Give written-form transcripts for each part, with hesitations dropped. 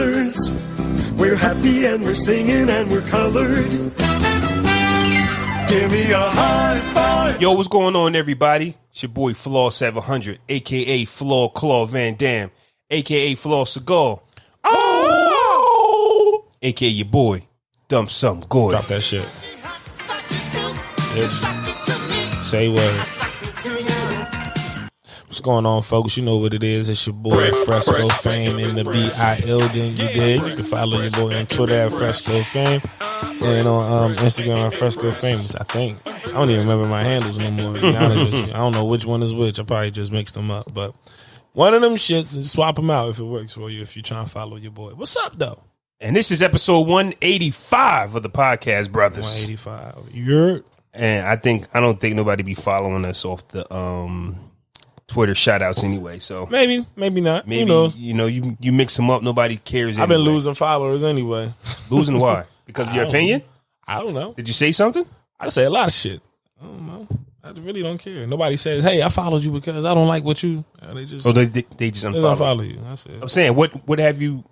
colors. We're happy and we're singing and we're colored. Give me a high five. Yo, what's going on, everybody? It's your boy Flaw 700, a.k.a. Flaw Claw Van Dam, a.k.a. Flaw Cigar. Oh! A.k.a. your boy, Dumb Some Goy. Drop that shit. Bitch. Say what? What's going on, folks? You know what it is. It's your boy Fresco Fame in the B.I.L. Then you did. You can follow your boy on Twitter at Fresco Fame and on Instagram at Fresco Famous. I think I don't even remember my handles no more. To be honest with you. I don't know which one is which. I probably just mixed them up, but one of them shits and swap them out if it works for you. If you're trying to follow your boy, what's up though? And this is episode 185 of the podcast, brothers. 185. You're and I don't think nobody be following us off the Twitter shout outs anyway, so maybe not. Maybe, who knows? You know, you mix them up, nobody cares anyway. I've been losing followers anyway. Losing why? Because of your opinion? I don't know. Did you say something? I say a lot of shit. I don't know. I really don't care. Nobody says, hey, I followed you because I don't like what you... They just unfollow you. That's it. I'm saying, what have you...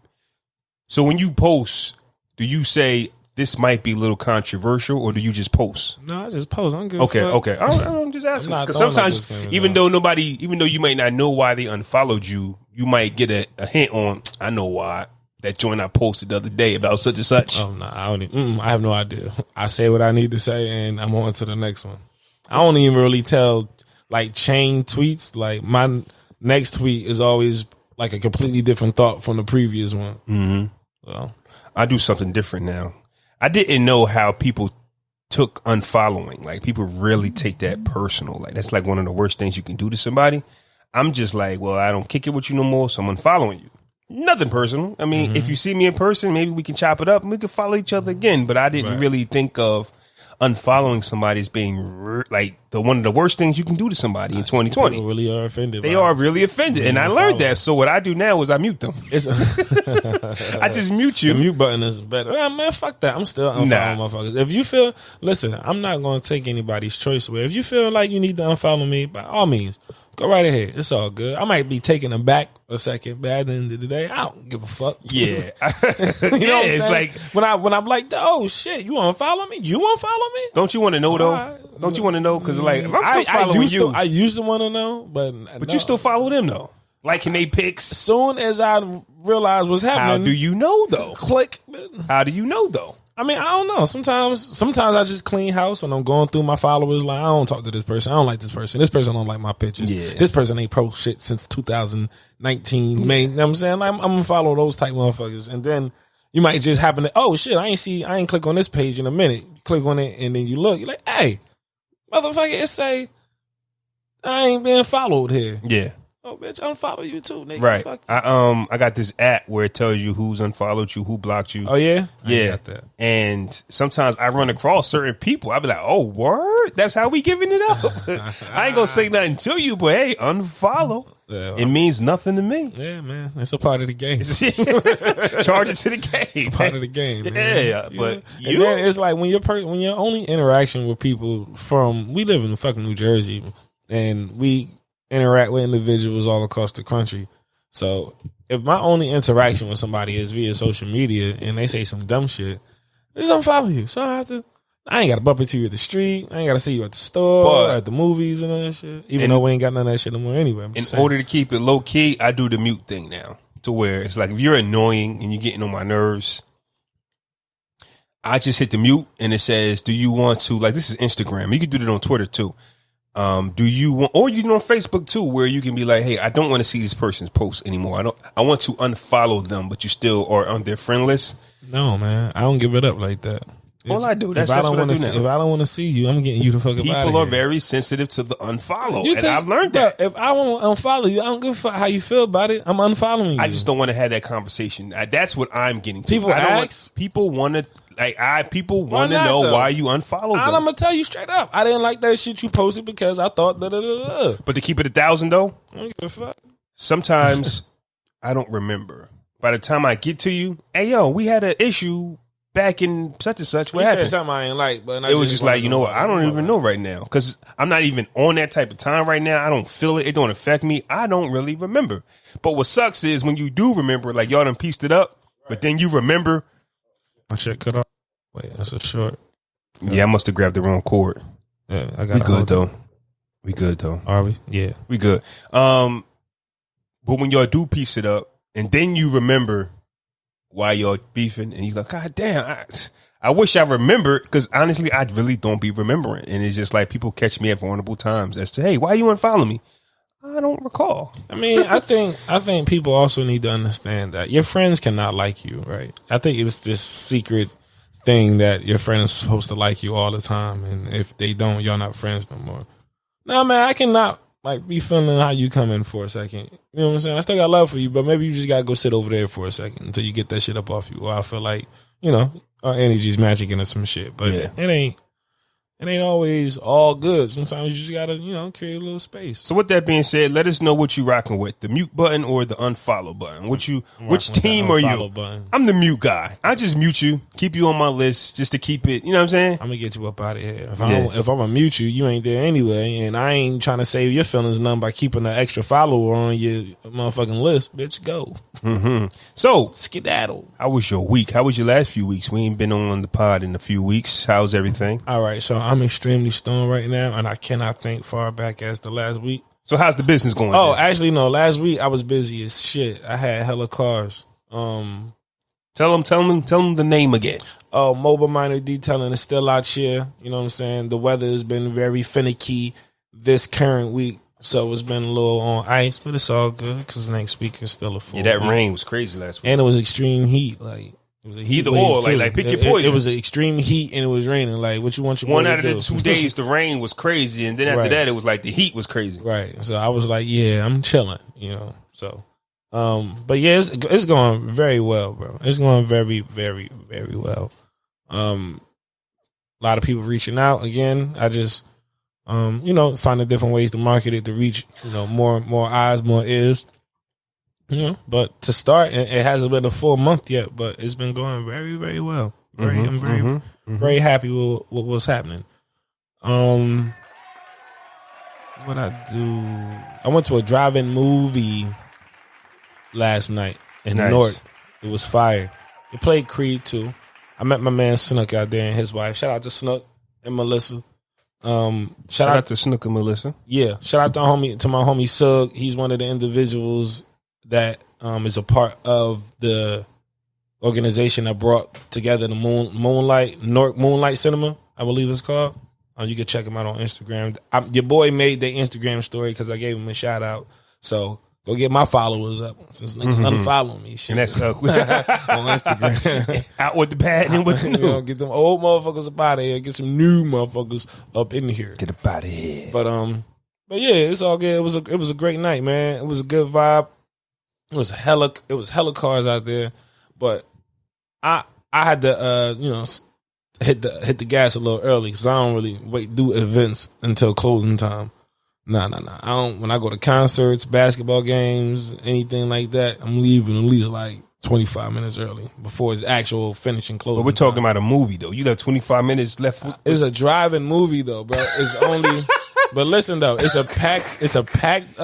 So when you post, do you say... This might be a little controversial, or do you just post? No, I just post. I don't give okay, a fuck. okay. I'm just asking because sometimes, even though you might not know why they unfollowed you, you might get a hint on. I know why that joint I posted the other day about such and such. Oh no, I have no idea. I say what I need to say, and I'm on to the next one. I don't even really tell like chain tweets. Like my next tweet is always like a completely different thought from the previous one. Mm-hmm. So I do something different now. I didn't know how people took unfollowing. Like, people really take that personal. Like, that's like one of the worst things you can do to somebody. I'm just like, well, I don't kick it with you no more, so I'm unfollowing you. Nothing personal. I mean, if you see me in person, maybe we can chop it up and we can follow each other again. But I didn't really think of unfollowing somebody as being like one of the worst things you can do to somebody in 2020. People really are offended. They are really offended. And I learned that. So what I do now is I mute them. I just mute you. The mute button is better. Man, fuck that. I'm still unfollowing motherfuckers. If you feel, listen, I'm not going to take anybody's choice away. If you feel like you need to unfollow me, by all means, go right ahead. It's all good. I might be taking them back a second, but at the end of the day, I don't give a fuck. Yeah. You know what I'm it's saying? like when I'm like, oh shit, you unfollow me? You unfollow me? Don't you want to know though? Don't you want to know? Because like, if I'm still following you, I used to want to know, but you still follow them though. Liking they pics. As soon as I realized what's happening, how do you know though? Click. How do you know though? I mean, I don't know. Sometimes I just clean house when I'm going through my followers. Like, I don't talk to this person. I don't like this person. This person don't like my pictures. Yeah. This person ain't post shit since 2019. You know what I'm saying? Like, I'm gonna follow those type motherfuckers. And then you might just happen to, oh shit, I ain't click on this page in a minute. You click on it and then you look. You're like, hey, motherfucker, it say I ain't being followed here. Yeah. Oh, bitch, unfollow you too, nigga. Right. Fuck I got this app where it tells you who's unfollowed you, who blocked you. Oh, yeah? Yeah. I got that. And sometimes I run across certain people. I be like, oh, word? That's how we giving it up? I ain't going to say nothing to you, but hey, unfollow. Yeah, it means nothing to me. Yeah, man. It's a part of the game. Charge it to the game. It's a part of the game, man. Yeah, but and then it's like when your only interaction with people we live in fucking New Jersey, and we interact with individuals all across the country. So if my only interaction with somebody is via social media and they say some dumb shit, just unfollow you. So I ain't got to bump into you at the street. I ain't got to see you at the store or at the movies and all that shit. Even though we ain't got none of that shit no more anyway. In order to keep it low key, I do the mute thing now, to where it's like if you're annoying and you're getting on my nerves, I just hit the mute and it says, do you want to, like, this is Instagram. You can do that on Twitter too. Do you want, or you can on Facebook too, where you can be like, hey, I don't want to see this person's post anymore. I want to unfollow them, but you still are on their friend list. No, man, I don't give it up like that. All I do, that's what I do now. If I don't want to see you, I'm getting you the fuck up out of here. People are very sensitive to the unfollow, and I've learned that. If I want to unfollow you, I don't give a fuck how you feel about it. I'm unfollowing you. I just don't want to have that conversation. That's what I'm getting to. People want to. People want to know why you unfollowed them. I'm gonna tell you straight up. I didn't like that shit you posted because I thought da. But to keep it 1,000 though, I don't give a fuck. Sometimes I don't remember. By the time I get to you, hey yo, we had an issue back in such and such. What happened? Said something I ain't like, but it was just like, you know what? I don't even know right now because I'm not even on that type of time right now. I don't feel it. It don't affect me. I don't really remember. But what sucks is when you do remember, like y'all done pieced it up. But then you remember. My shit cut off. Wait, that's a short. Yeah, I must have grabbed the wrong cord. Yeah, I got. We good though. We good though. Are we? Yeah, we good. But when y'all do piece it up, and then you remember why y'all beefing, and you're like, God damn, I wish I remembered, because honestly, I really don't be remembering, and it's just like people catch me at vulnerable times as to, hey, why you unfollow me? I don't recall. I mean, I think people also need to understand that your friends cannot like you, right? I think it's this secret thing that your friend is supposed to like you all the time, and if they don't, y'all not friends no more. Nah, man, I cannot like be feeling how you come in for a second. You know what I'm saying? I still got love for you, but maybe you just gotta go sit over there for a second until you get that shit up off you. Or I feel like, you know, our energy's magic into some shit, but it ain't always all good. Sometimes you just gotta, you know, create a little space. So with that being said, let us know what you rocking with, the mute button or the unfollow button. Which team are you? Button. I'm the mute guy. I just mute you, keep you on my list just to keep it, you know what I'm saying? I'm gonna get you up out of here. If I'm gonna mute you, you ain't there anyway, and I ain't trying to save your feelings none by keeping an extra follower on your motherfucking list. Bitch, go. Mm-hmm. So skedaddle. How was your week? How was your last few weeks? We ain't been on the pod in a few weeks. How's everything? All right, so I'm extremely stoned right now, and I cannot think far back as the last week. So how's the business going? Oh, actually, no. Last week I was busy as shit. I had hella cars. Tell them the name again. Oh, Mobile Minor Detailing is still out here. You know what I'm saying? The weather has been very finicky this current week, so it's been a little on ice, but it's all good because next week is still a full. Yeah, that rain was crazy last week, and it was extreme heat. Like, it was a heat either or, like pick your poison. It was an extreme heat and it was raining. Like, what you want your one out of the 2 days, the rain was crazy, and then after that, it was like the heat was crazy. Right. So I was like, yeah, I'm chilling. You know. So, but yeah, it's going very well, bro. It's going very, very, very well. A lot of people reaching out again. I just, you know, finding different ways to market it to reach, you know, more eyes, more ears. You know, but to start, it hasn't been a full month yet, but it's been going very, very well. I'm very happy with what's happening. What I do? I went to a drive-in movie last night in North. It was fire. They played Creed 2. I met my man Snook out there and his wife. Shout out to Snook and Melissa. Shout out to Snook and Melissa. Yeah, shout out to my homie Sug. He's one of the individuals that is a part of the organization that brought together the Moonlight Cinema, I believe it's called. You can check him out on Instagram. Your boy made their Instagram story because I gave him a shout out. So go get my followers up since niggas unfollow me. Shit. And that's on Instagram. Out with the bad and with the new. You know, get them old motherfuckers up out of here. Get some new motherfuckers up in here. Get up out of here. But yeah, it's all good. It was a great night, man. It was a good vibe. It was hella cars out there, but I had to you know, hit the gas a little early because I don't really do events until closing time. Nah. I don't. When I go to concerts, basketball games, anything like that, I'm leaving at least like 25 minutes early before it's actual finishing closing. But we're talking about a movie though. You have 25 minutes left. It's a drive-in movie though, bro. It's only. But listen though, it's a packed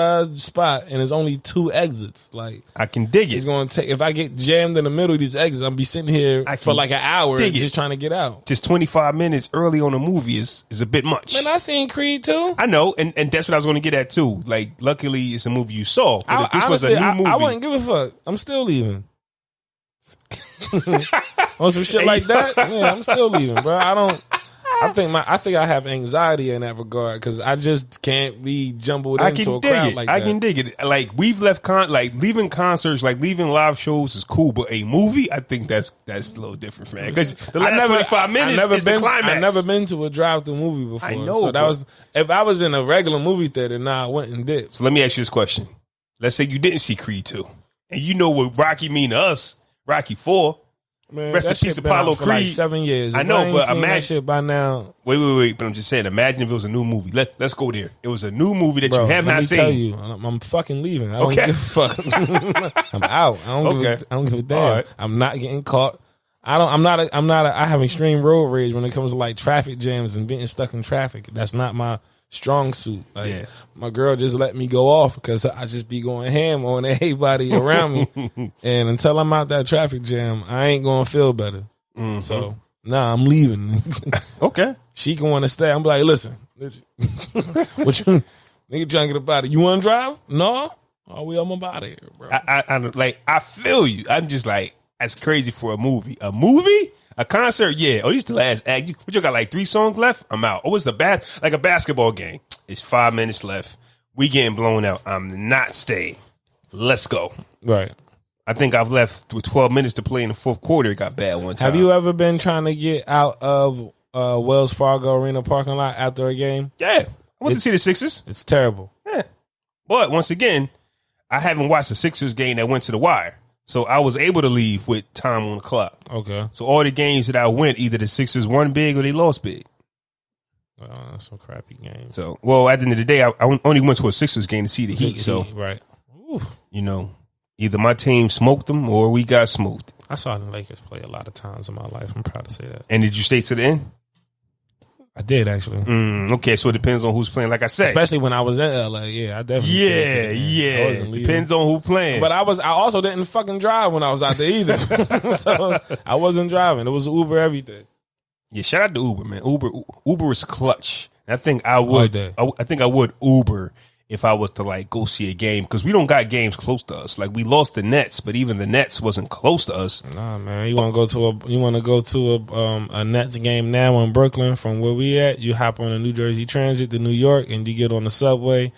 spot and there's only 2 exits. Like, I can dig it. It's gonna take, if I get jammed in the middle of these exits, I'll be sitting here for like an hour just trying to get out. Just 25 minutes early on a movie is a bit much. Man, I seen Creed too. I know, and that's what I was gonna get at too. Like, luckily it's a movie you saw. But if this was a new movie, I wouldn't give a fuck. I'm still leaving. On some shit like that, yeah, I'm still leaving, bro. I think I have anxiety in that regard because I just can't be jumbled into a crowd like that. I can dig it. Like, we've left leaving concerts, like leaving live shows is cool, but a movie, I think that's a little different, man. Because the last 25 minutes is the climax. I've never been to a drive-through movie before. I know. So that was, if I was in a regular movie theater, I went and did. So let me ask you this question. Let's say you didn't see Creed 2, and you know what Rocky mean to us, Rocky 4. Man, rest in peace, Apollo Creed. Like 7 years. I know, but imagine that shit by now. Wait. But I'm just saying, imagine if it was a new movie. Let's go there. It was a new movie that you have not seen. Let me tell you, I'm fucking leaving. I don't give a fuck. I'm out. I don't give a damn. Right. I'm not getting caught. I have extreme road rage when it comes to like traffic jams and being stuck in traffic. That's not my strong suit. Like my girl just let me go off because I just be going ham on everybody around me. And until I'm out that traffic jam, I ain't gonna feel better. Mm-hmm. So I'm leaving. Okay. She can want to stay. I'm like, listen, what you nigga trying to get up out of? You want to drive? No. Oh, we almost out of here, bro. I feel you. I'm just like, that's crazy for a movie. A movie? A concert? Yeah. Oh, this is the last act. What you got, like 3 songs left? I'm out. Oh, it's like a basketball game. It's 5 minutes left. We getting blown out. I'm not staying. Let's go. Right. I think I've left with 12 minutes to play in the fourth quarter. It got bad one time. Have you ever been trying to get out of Wells Fargo Arena parking lot after a game? Yeah. I went to see the Sixers. It's terrible. Yeah. But once again, I haven't watched the Sixers game that went to the wire. So I was able to leave with time on the clock. Okay. So all the games that I went, either the Sixers won big or they lost big. Well, that's some crappy games. So, well, at the end of the day, I only went to a Sixers game to see the Heat. So, right. Ooh. You know, either my team smoked them or we got smoked. I saw the Lakers play a lot of times in my life. I'm proud to say that. And did you stay to the end? I did, actually. Okay, so it depends on who's playing. Like I said, especially when I was in LA, I definitely. Yeah. Depends on who playing. But I also didn't fucking drive when I was out there either. So I wasn't driving. It was Uber everything. Yeah, shout out to Uber, man. Uber is clutch. I think I would. I think I would Uber if I was to like go see a game because we don't got games close to us. Like we lost the Nets, but even the Nets wasn't close to us. Nah, man. You want to go to a Nets game now in Brooklyn from where we at? You hop on a New Jersey Transit to New York, and you get on the subway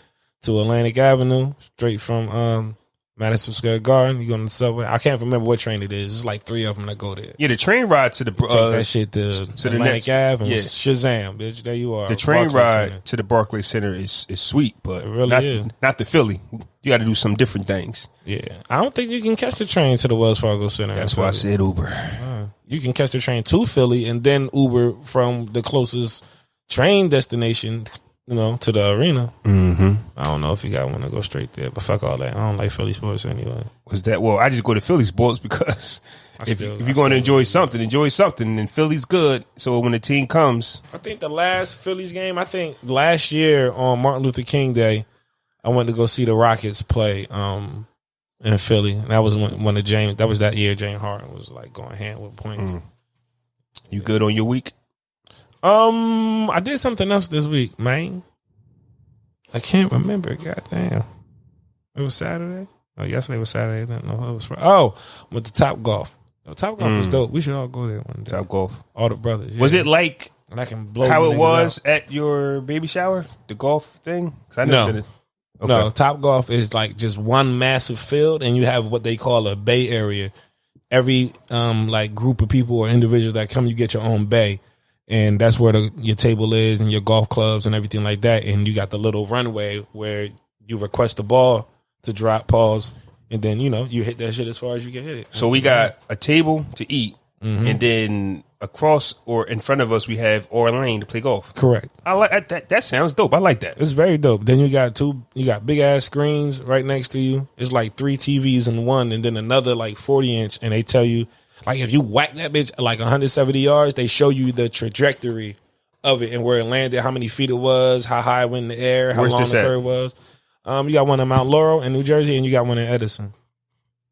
to Atlantic Avenue straight from Madison Square Garden. You go on the subway. I can't remember what train it is. It's like 3 of them that go there. Yeah, the train ride to the take that shit to Atlantic Ave and Shazam, bitch. There you are. The train ride to the Barclays Center is sweet, but it really not the Philly. You got to do some different things. Yeah, I don't think you can catch the train to the Wells Fargo Center. That's why I said Uber. You can catch the train to Philly and then Uber from the closest train destination. To the arena. Mm-hmm. I don't know if you got want to go straight there, but fuck all that. I don't like Philly sports anyway. I just go to Philly sports because if you're going to enjoy something, and Philly's good. So when the team comes. I think the last Phillies game, last year on Martin Luther King Day, I went to go see the Rockets play in Philly. And that was that year James Harden was like going hand with points. You good on your week? I did something else this week, man. I can't remember. Goddamn. It was Saturday. Oh, yesterday was Saturday. I didn't know it was Friday. Oh, went to Top Golf. Top Golf is dope. We should all go there one day. Top Golf. All the brothers. Yeah. Was it like and I can blow how it was at your baby shower? The golf thing? No. Okay. No, Top Golf is like just one massive field, and you have what they call a bay area. Every like group of people or individuals that come, you get your own bay. And that's where your table is and your golf clubs and everything like that. And you got the little runway where you request the ball to drop, pause, and then, you hit that shit as far as you can hit it. So we got a table to eat, and then across or in front of us we have our lane to play golf. Correct. I like that. That sounds dope. I like that. It's very dope. Then you got big ass screens right next to you. It's like 3 TVs in one, and then another like 40-inch, and they tell you. Like, if you whack that bitch like 170 yards, they show you the trajectory of it and where it landed, how many feet it was, how high it went in the air, how long the curve was. You got one in Mount Laurel in New Jersey, and you got one in Edison.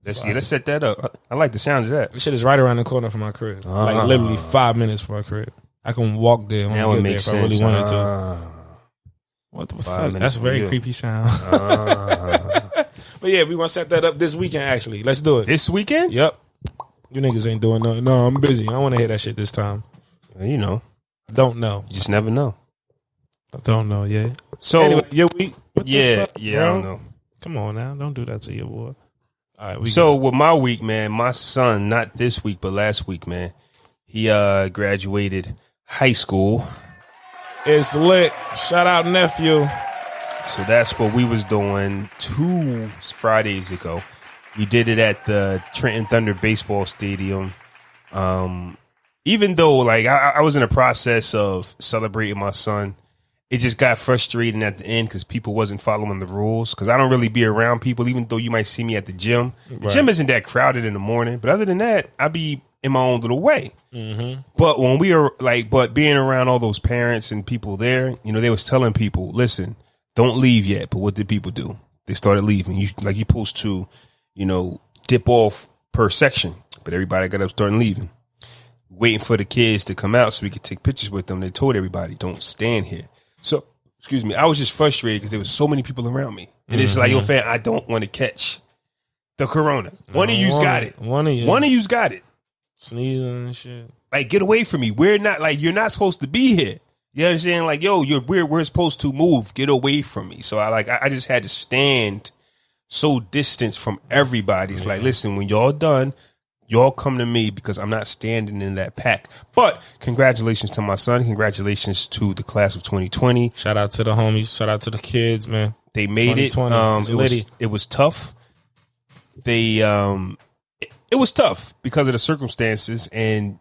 Let's set that up. I like the sound of that. This shit is right around the corner from my crib. Like, literally 5 minutes from my crib. I can walk there when I get there if I really wanted to. What the fuck? That's a very creepy sound. But yeah, we want to set that up this weekend, actually. Let's do it. This weekend? Yep. You niggas ain't doing nothing. No, I'm busy. I don't want to hear that shit this time. Don't know. You just never know. I don't know, yeah. So, anyway, your week. I don't know. Come on now. Don't do that to your boy. All right, with my week, man, my son, not this week, but last week, man, he graduated high school. It's lit. Shout out, nephew. So that's what we was doing 2 Fridays ago. We did it at the Trenton Thunder baseball stadium. Even though, like, I was in the process of celebrating my son, it just got frustrating at the end because people wasn't following the rules. Because I don't really be around people, even though you might see me at the gym. The gym isn't that crowded in the morning. But other than that, I be in my own little way. Mm-hmm. But when we are but being around all those parents and people there, they was telling people, listen, don't leave yet. But what did people do? They started leaving. You're supposed to, dip off per section, but everybody got up, starting leaving, waiting for the kids to come out so we could take pictures with them. They told everybody, don't stand here. So, excuse me, I was just frustrated because there was so many people around me. And it's like, yo, fam, I don't want to catch the corona. One of you's got it. One of you's got it. Sneezing and shit. Like, get away from me. We're not, you're not supposed to be here. You understand? Like, yo, we're supposed to move. Get away from me. So I just had to stand so distant from everybody. It's like, listen, when y'all done, y'all come to me because I'm not standing in that pack. But congratulations to my son. Congratulations to the class of 2020. Shout out to the homies. Shout out to the kids, man. They made it. It was tough. It was tough because of the circumstances, and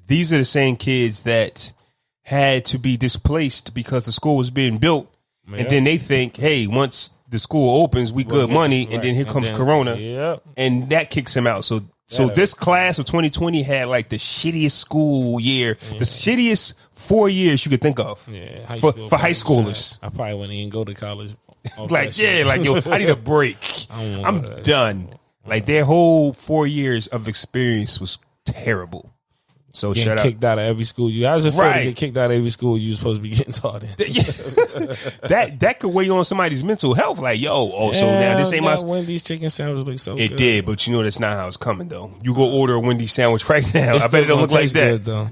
these are the same kids that had to be displaced because the school was being built, and then they think, hey, once the school opens, we good money, and then here comes Corona, and that kicks him out. So this class of 2020 had the shittiest school year, the shittiest 4 years you could think of for high schoolers. I probably wouldn't even go to college. Yo, I need a break. I'm done. Their whole 4 years of experience was terrible. So getting kicked out of every school. You guys are afraid to get kicked out of every school you're supposed to be getting taught in. that could weigh on somebody's mental health. So now this ain't my Wendy's chicken sandwich looks so good. It did, but that's not how it's coming though. You go order a Wendy's sandwich right now. I bet it don't look like that. Good, though.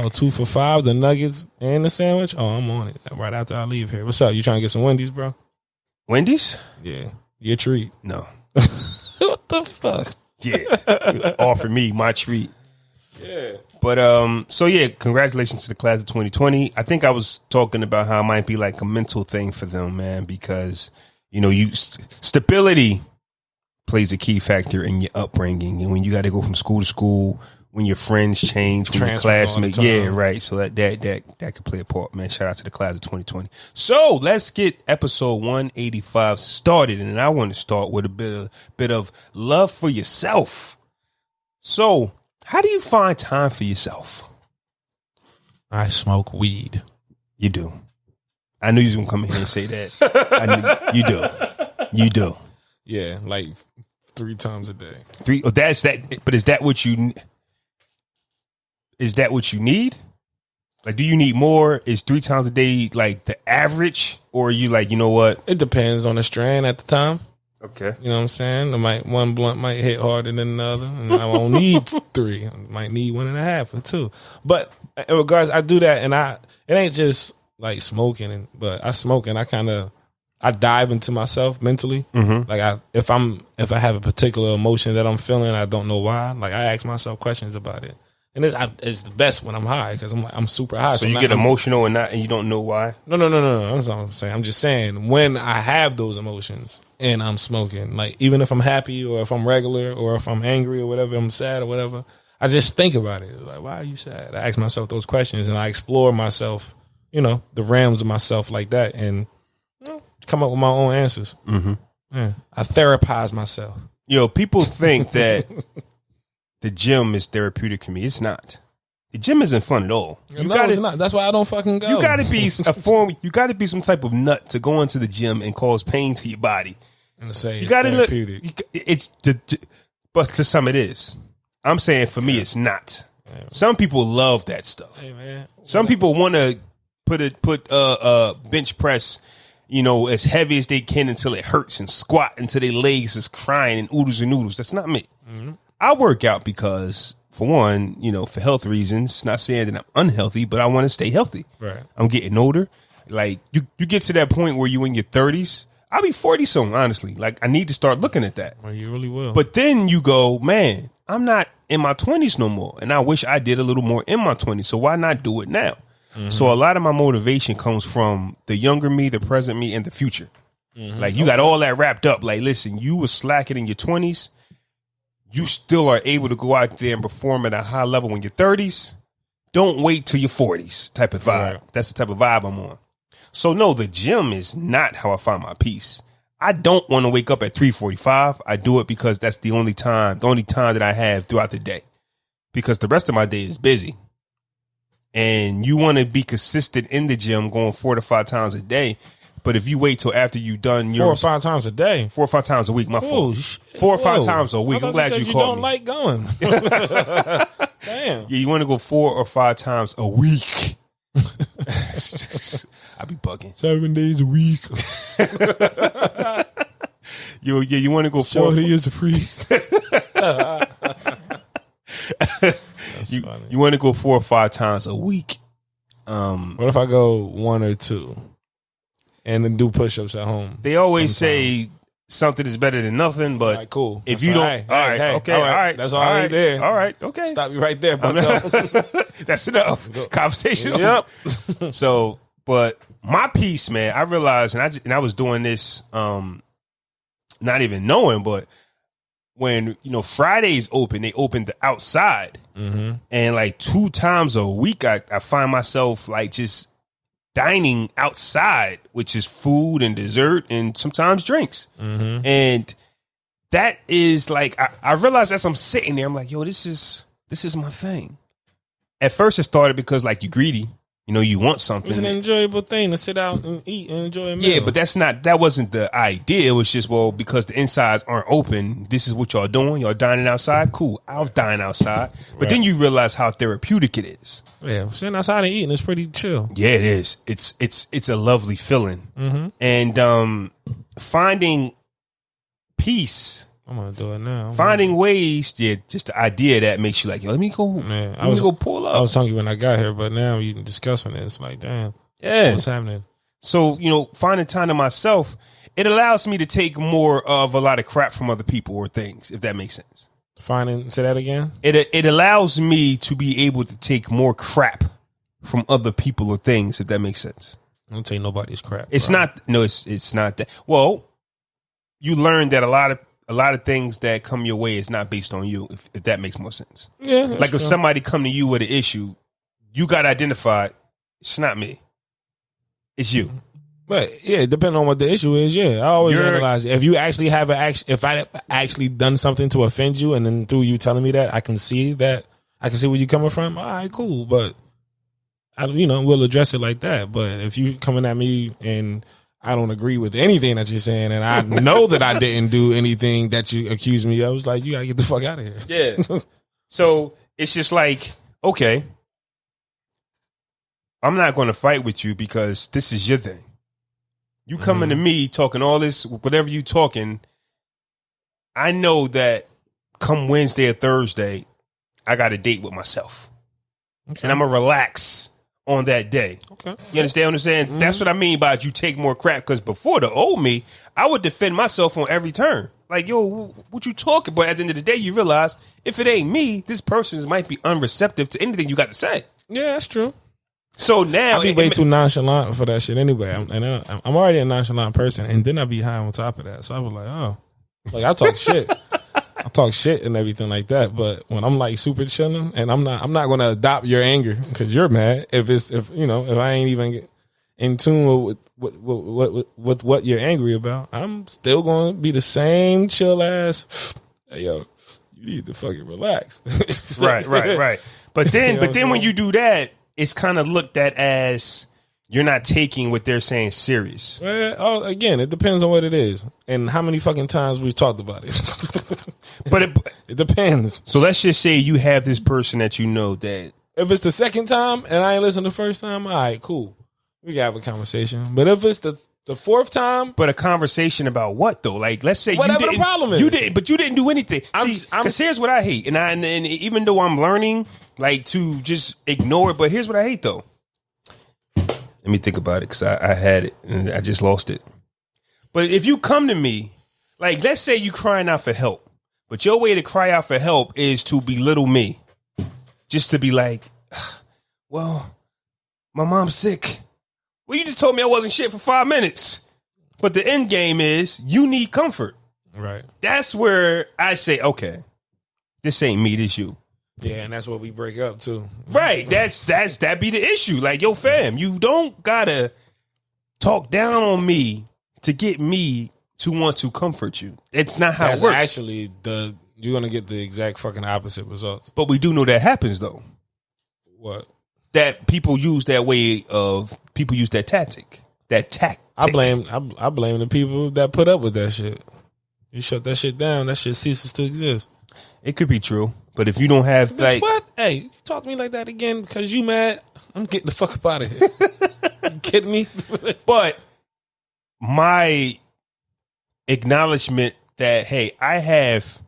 2 for $5, the nuggets and the sandwich. Oh, I'm on it right after I leave here. What's up? You trying to get some Wendy's, bro? Wendy's? Yeah, your treat. No. What the fuck? Yeah, offer me my treat. Yeah. But congratulations to the class of 2020. I think I was talking about how it might be a mental thing for them, man, because stability plays a key factor in your upbringing, and when you got to go from school to school, when your friends change, when your classmates, so that could play a part, man. Shout out to the class of 2020. So let's get episode 185 started, and I want to start with a bit of love for yourself. So, how do you find time for yourself? I smoke weed. You do. I knew you was gonna come in here and say that. I knew you do. You do. Yeah, 3 times a day. 3. Oh, that's that. But is that what you? Is that what you need? Do you need more? Is 3 times a day the average, or are you you know what? It depends on the strand at the time. Okay. You know what I'm saying? One blunt might hit harder than another, and I won't need 3. I might need 1.5 or 2. But in regards, I do that, and it ain't just smoking, but I smoke and I dive into myself mentally. Mm-hmm. If I have a particular emotion that I'm feeling, I don't know why. I ask myself questions about it. And it's the best when I'm high because I'm super high. So you get emotional and you don't know why? No. That's not what I'm saying. I'm just saying when I have those emotions and I'm smoking, even if I'm happy or if I'm regular or if I'm angry or whatever, I'm sad or whatever, I just think about it. Why are you sad? I ask myself those questions and I explore myself, the realms of myself like that, and come up with my own answers. Mm-hmm. Yeah. I therapize myself. People think that the gym is therapeutic for me. It's not. The gym isn't fun at all. It's not. That's why I don't fucking go. You gotta be You gotta be some type of nut to go into the gym and cause pain to your body. And say it's therapeutic. But to some it is. I'm saying for me it's not. Yeah. Some people love that stuff. Hey man. Some people want to put bench press, as heavy as they can until it hurts, and squat until their legs is crying and oodles and noodles. That's not me. Mm-hmm. I work out because, for one, for health reasons. Not saying that I'm unhealthy, but I want to stay healthy. Right. I'm getting older. You get to that point where you in your 30s. I'll be 40 soon, honestly. I need to start looking at that. Well, you really will. But then you go, man, I'm not in my 20s no more, and I wish I did a little more in my 20s. So why not do it now? Mm-hmm. So a lot of my motivation comes from the younger me, the present me, and the future. Mm-hmm. You got all that wrapped up. Listen, you were slacking in your 20s. You still are able to go out there and perform at a high level in your 30s. Don't wait till your 40s type of vibe. Right. That's the type of vibe I'm on. So, no, the gym is not how I find my peace. I don't want to wake up at 3:45. I do it because that's the only time that I have throughout the day. because the rest of my day is busy. And you want to be consistent in the gym going 4 to 5 times a day. But if you wait till after you done your 4 or 5 times a day, 4 or 5 times a week, my fault. 4 or 5 times a week. I'm glad you called me. You don't like going. Damn. Yeah, you want to go 4 or 5 times a week. I be bugging. 7 days a week. You want to go 4. Sure, he is a freak. You want to go 4 or 5 times a week. What if I go 1 or 2 and then do push-ups at home? They always say something is better than nothing, but right, cool. If you don't, all right, that's all right there. All right, okay. Stop you right there, bucko. That's enough. Conversation. Yep. So, but my piece, man, I realized, and I was doing this, not even knowing, but when Fridays open, they open the outside, and like 2 times a week, I find myself like just dining outside, which is food and dessert and sometimes drinks, and that is like I realized as I'm sitting there, I'm like, yo, this is my thing. At first, it started because like you're greedy. You want something. It's an enjoyable thing to sit out and eat and enjoy a meal. Yeah, but that wasn't the idea. It was just, well, because the insides aren't open, this is what y'all doing. Y'all dining outside? Cool. I'll dine outside. But then you realize how therapeutic it is. Yeah, sitting outside and eating is pretty chill. Yeah, it is. It's a lovely feeling. And finding peace. I'm going to do it now. Finding ways, just the idea that makes you like, yo, let me go pull up. I was hungry when I got here, but now you discussing it. It's like, damn. Yeah. What's happening? So, finding time to myself, it allows me to take more of a lot of crap from other people or things, if that makes sense. Say that again? It allows me to be able to take more crap from other people or things, if that makes sense. I don't take nobody's crap. It's not that. Well, you learn that a lot of things that come your way is not based on you, if that makes more sense. Yeah. Like if somebody come to you with an issue, you got identified, it's not me. It's you. But yeah, depending on what the issue is, I always analyze it. If you actually if I actually done something to offend you, and then through you telling me that, I can see where you're coming from. All right, cool. But we'll address it like that. But if you coming at me and I don't agree with anything that you're saying, and I know that I didn't do anything that you accused me of, I was like, you gotta get the fuck out of here. Yeah. So it's just like, okay, I'm not going to fight with you because this is your thing. You coming to me talking all this, whatever you talking, I know that come Wednesday or Thursday, I got a date with myself. Okay. And I'm going to relax on that day. Okay. You understand what I'm saying? That's what I mean by you take more crap, because before the old me, I would defend myself on every turn. Like, yo, what you talking? But at the end of the day, you realize if it ain't me, this person might be unreceptive to anything you got to say. Yeah, that's true. So now I be way too nonchalant for that shit anyway. I'm already a nonchalant person, and then I be high on top of that. So I was like, oh, like I talk shit. I talk shit and everything like that. But when I'm like super chilling, and I'm not gonna adopt your anger because you're mad. If I ain't even in tune with what you're angry about, I'm still gonna be the same chill ass. Hey, yo, you need to fucking relax. Right. But then, when you do that, it's kind of looked at as you're not taking what they're saying serious. Well, again, it depends on what it is and how many fucking times we've talked about it. But it depends. So let's just say you have this person that you know that. If it's the second time and I ain't listened the first time, all right, cool. We can have a conversation. But if it's the fourth time. But a conversation about what, though? Like, let's say whatever the problem is. You didn't do anything. Because here's what I hate. And even though I'm learning, like, to just ignore it. But here's what I hate, though. Let me think about it, because I had it and I just lost it. But if you come to me, like, let's say you crying out for help, but your way to cry out for help is to belittle me. Just to be like, well, my mom's sick. Well, you just told me I wasn't shit for 5 minutes. But the end game is you need comfort. Right. That's where I say, okay, this ain't me, this you. Yeah, and that's what we break up too. Right. That be the issue. Like, yo, fam, you don't gotta talk down on me to get me to want to comfort you. It's not how it works. Actually, the you're gonna get the exact fucking opposite results. But we do know that happens though. What? That people use that way of people use that tactic. That tactic. I blame the people that put up with that shit. You shut that shit down, that shit ceases to exist. It could be true, but if you don't have like what? Hey, you talk to me like that again because you mad? I'm getting the fuck up out of here. You kidding me? But my acknowledgement that hey, I have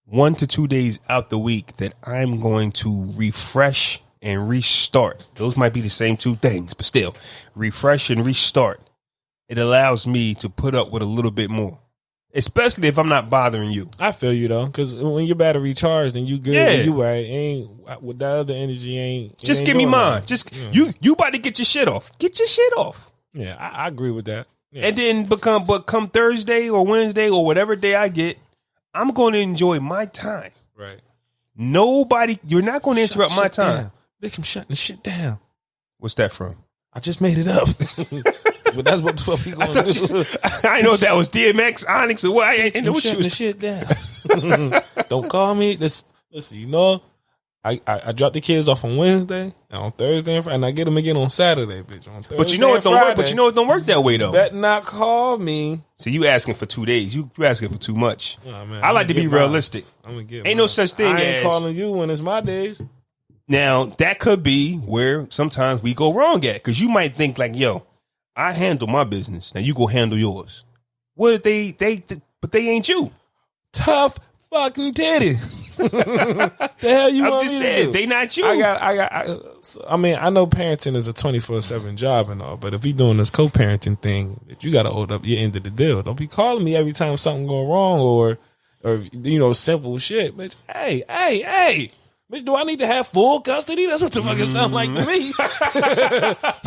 1 to 2 days out the week that I'm going to refresh and restart. Those might be the same two things, but still, refresh and restart. It allows me to put up with a little bit more, especially if I'm not bothering you. I feel you though, because when your battery charged and you good, and you right, ain't with that other energy ain't. Just ain't give me mine. Right. Just you about to get your shit off. Get your shit off. Yeah, I agree with that. Yeah. And then come Thursday or Wednesday or whatever day I get, I'm going to enjoy my time. Right. Nobody, you're not going to interrupt my time. Down. Bitch, I'm shutting the shit down. What's that from? I just made it up. But that's what the fuck we going to do. I know that was DMX, Onyx, or what. I ain't know what you was. The shit down. Don't call me. Listen, you know, I drop the kids off on Wednesday and on Thursday and I get them again on Saturday, bitch. On Thursday but you know it don't work. But you know it don't work that way though. Better not call me. See, you asking for 2 days. You asking for too much. Oh, man, I like to be realistic. I'm gonna get. Ain't no such thing I ain't as calling you when it's my days. Now that could be where sometimes we go wrong at because you might think like, yo, I handle my business. Now you go handle yours. Well, but they ain't you. Tough fucking titty. The hell you I'm want just me to saying do? they not you. I mean, I know parenting is a 24/7 job and all, but if we doing this co-parenting thing, you got to hold up your end of the deal. Don't be calling me every time something go wrong or you know, simple shit. Bitch, hey. Bitch, do I need to have full custody? That's what the fuck it sound like to me.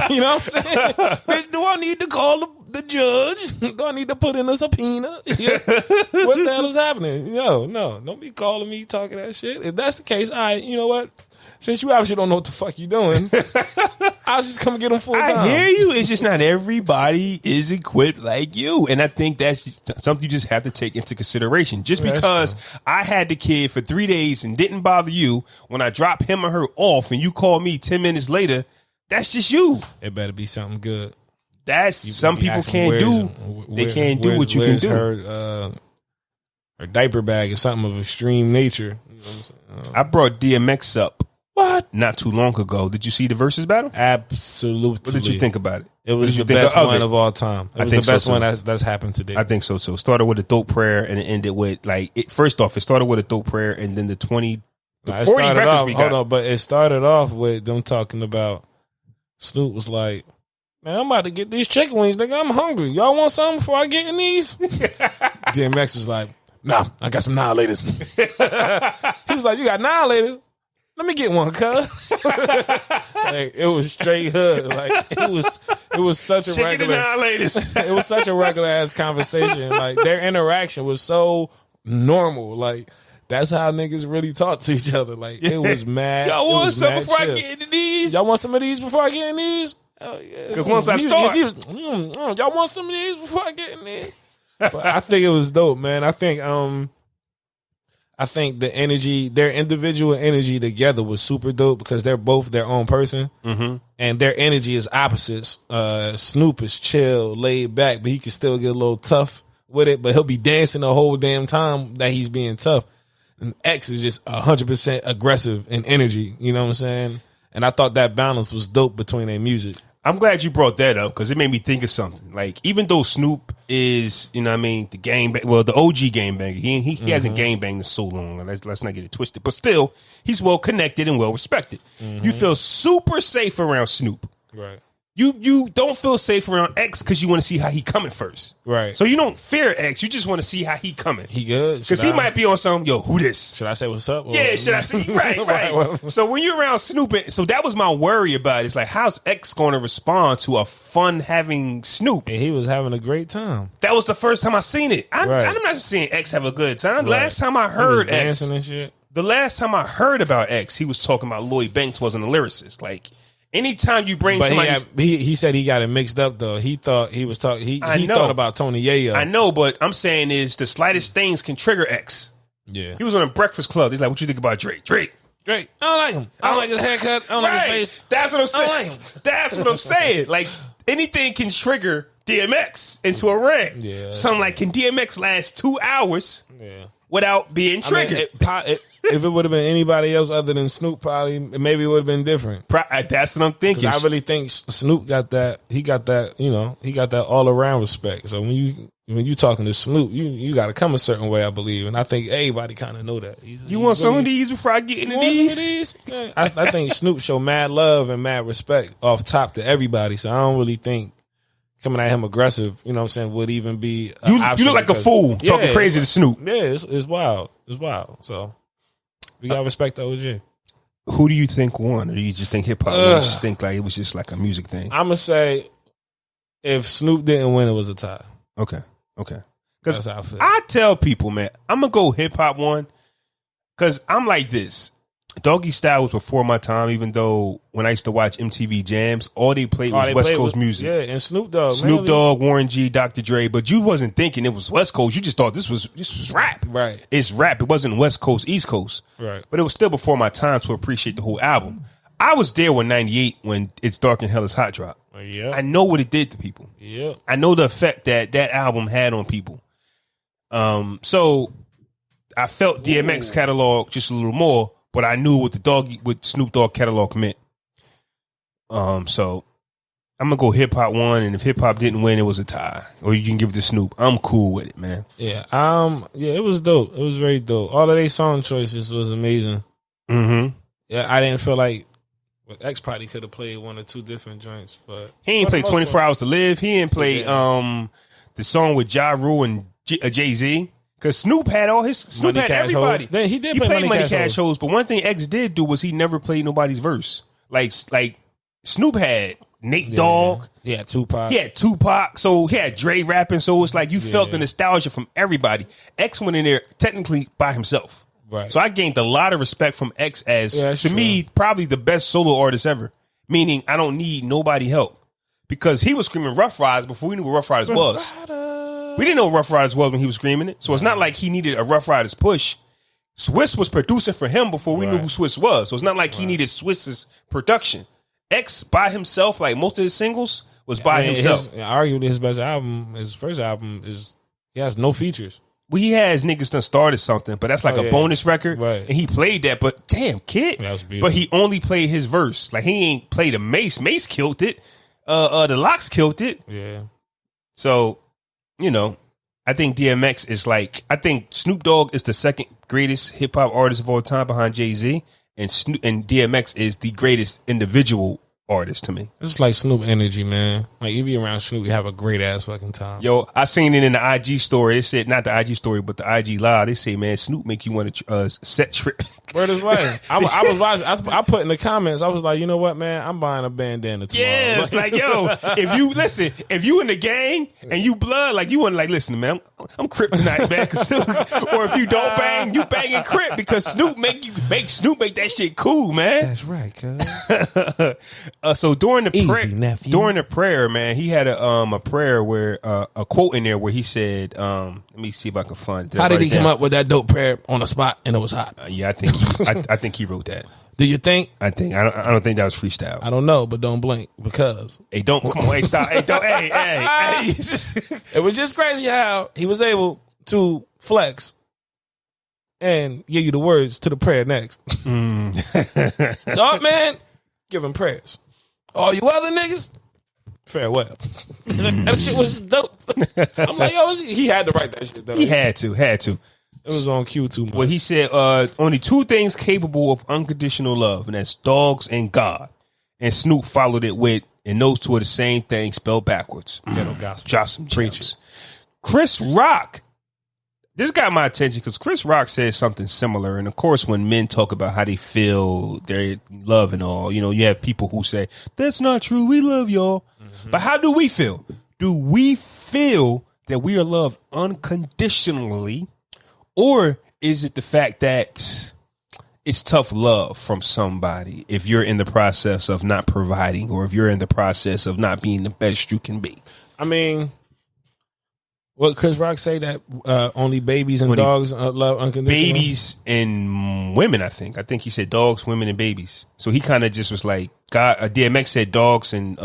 You know what I'm saying? Bitch, do I need to call the judge? Do I need to put in a subpoena? What the hell is happening? No, don't be calling me talking that shit. If that's the case, all right, you know what? Since you obviously don't know what the fuck you doing, I'll just come get them full time. I hear you. It's just not everybody is equipped like you. And I think that's something you just have to take into consideration. Just because I had the kid for 3 days and didn't bother you, when I drop him or her off and you call me 10 minutes later, that's just you. It better be something good. That's some people can't do. They can't do what you can do. Her diaper bag is something of extreme nature. You know what I'm saying? I brought DMX up. What? Not too long ago. Did you see the versus battle? Absolutely. What did you think about it? It was the best one of all time. It was the best one that's happened today. I think so too. It started with a dope prayer and it ended with first off, it started with a dope prayer and then the 40 records we got. Hold on, but it started off with them talking about Snoop was like, man, I'm about to get these chicken wings, nigga. I'm hungry. Y'all want something before I get in these? DMX was like, nah, I got some annihilators. He was like, you got annihilators? Let me get one, cuz. Like, it was straight hood. Like, it was such a chicken regular. Annihilators. It was such a regular ass conversation. Like, their interaction was so normal. Like, that's how niggas really talk to each other. Like, it was mad. Y'all want some before chill. I get into these? Y'all want some of these before I get in these? Oh, yeah. Because once I start. Y'all want some of these before I get in these? But I think it was dope, man. I think the energy, their individual energy together was super dope because they're both their own person. Mm-hmm. And their energy is opposites. Snoop is chill, laid back, but he can still get a little tough with it, but he'll be dancing the whole damn time that he's being tough. And X is just 100% aggressive in energy. You know what I'm saying? And I thought that balance was dope between their music. I'm glad you brought that up because it made me think of something. Like, even though Snoop is, you know what I mean, the OG gangbanger, he hasn't gangbanged in so long. Let's not get it twisted. But still, he's well connected and well respected. Mm-hmm. You feel super safe around Snoop. Right. You don't feel safe around X because you want to see how he coming first. Right. So you don't fear X. You just want to see how he coming. He good. Because he might be on some, yo, who this? Should I say what's up? Yeah, should I say? Right. So when you're around Snoop, so that was my worry about it. It's like, how's X going to respond to a fun-having Snoop? And he was having a great time. That was the first time I seen it. I'm not seeing X have a good time. Right. Last time I heard X, and shit. The last time I heard about X, he was talking about Lloyd Banks wasn't a lyricist. Like, anytime you bring somebody, he said he got it mixed up though. He thought he was talking. He thought about Tony Yayo. I know, but I'm saying is the slightest things can trigger X. Yeah. He was on a Breakfast Club. He's like, what you think about Drake? Drake. I don't like him. I don't like his haircut. I don't like his face. That's what I'm saying. I don't like him. That's what I'm saying. Like, anything can trigger DMX into a rant. Yeah. So I'm like, can DMX last 2 hours without being triggered? If it would have been anybody else other than Snoop, probably maybe it would have been different. That's what I'm thinking. I really think Snoop got that. He got that. He got that all around respect. So when you talking to Snoop, you got to come a certain way, I believe, and I think everybody kind of know that. You want some of these before I get into these? Yeah. I think Snoop show mad love and mad respect off top to everybody. So I don't really think coming at him aggressive, you know what I'm saying, would even be you look like a fool talking crazy to Snoop. Yeah, it's wild. It's wild. So we got to respect the OG. Who do you think won, or do you just think hip hop? You just think like it was just like a music thing? I'm gonna say if Snoop didn't win, it was a tie. Okay. That's how I feel. I tell people, man, I'm gonna go hip hop one because I'm like this. Doggy Style was before my time, even though when I used to watch MTV Jams, all they played was West Coast music. Yeah, and Snoop Dogg. Snoop Dogg, Warren G, Dr. Dre, but you wasn't thinking it was West Coast. You just thought this was rap. Right. It's rap. It wasn't West Coast, East Coast. Right. But it was still before my time to appreciate the whole album. I was there when 98 when It's Dark and Hell is Hot dropped. Yeah. I know what it did to people. Yeah. I know the effect that album had on people. So I felt DMX catalog just a little more, but I knew what Snoop Dogg catalog meant. So I'm gonna go hip hop one, and if hip hop didn't win, it was a tie. Or you can give it to Snoop. I'm cool with it, man. Yeah. It was dope. It was very dope. All of their song choices was amazing. Mm-hmm. Yeah, I didn't feel like X probably could have played one or two different joints, but he ain't played 24 Hours to Live. He didn't play the song with Ja Rule and Jay-Z. Because Snoop had everybody. Then he played Money Cash hoes, but one thing X did do was he never played nobody's verse. Like Snoop had Nate Dogg. He had Tupac. He had Tupac. So he had Dre rapping. So it's like you felt the nostalgia from everybody. X went in there technically by himself. Right. So I gained a lot of respect from X as, to me, probably the best solo artist ever. Meaning I don't need nobody help. Because he was screaming Rough Riders before we knew what Rough Riders was. We didn't know what Rough Riders was when he was screaming it. So it's not like he needed a Rough Riders push. Swiss was producing for him before we knew who Swiss was. So it's not like he needed Swiss's production. X by himself, like most of his singles, was by himself. Arguably his best album, his first album, he has no features. Well, he has Niggas Done Started Something, but that's like a bonus record. Right. And he played that, but damn, kid. That was beautiful. But he only played his verse. Like he ain't played a Mace. Mace killed it. The Locks killed it. Yeah. So, I think DMX is I think Snoop Dogg is the second greatest hip hop artist of all time behind Jay-Z, and DMX is the greatest individual artist to me. It's like Snoop energy, man. Like you be around Snoop, you have a great ass fucking time. Yo, I seen it in the IG story. They said, not the IG story, but the IG live. They say, man, Snoop make you want to set trip. Word is life. I was watching. I put in the comments. I was like, you know what, man? I'm buying a bandana tomorrow. Yeah, it's like, yo, if you in the gang and you blood, like you want to listen, man, I'm Crip tonight, man. Or if you don't bang, you banging Crip because Snoop make that shit cool, man. That's right, cuz. So during the prayer, man, he had a prayer where a quote in there where he said, let me see if I can find it. How did he come up with that dope prayer on the spot and it was hot? Yeah, I think he wrote that. Do you think? I don't think that was freestyle. I don't know, but don't blink because come on, hey, stop, hey, don't, hey. It was just crazy how he was able to flex and give you the words to the prayer next. Dog, man, give him prayers. All you other niggas, farewell. That shit was dope. I'm like, yo, he had to write that shit. He had to. It was on cue too much. Well, he said only two things capable of unconditional love, and that's dogs and God. And Snoop followed it with, and those two are the same thing spelled backwards. Ghetto gospel. Drop some preachers. Chris Rock. This got my attention because Chris Rock said something similar. And of course, when men talk about how they feel, their love and all, you have people who say, that's not true. We love y'all. Mm-hmm. But how do we feel? Do we feel that we are loved unconditionally? Or is it the fact that it's tough love from somebody if you're in the process of not providing or if you're in the process of not being the best you can be? I mean, What Chris Rock say that only babies and dogs love unconditional? Babies and women, I think. I think he said dogs, women, and babies. So he kind of just was like, God. DMX said dogs and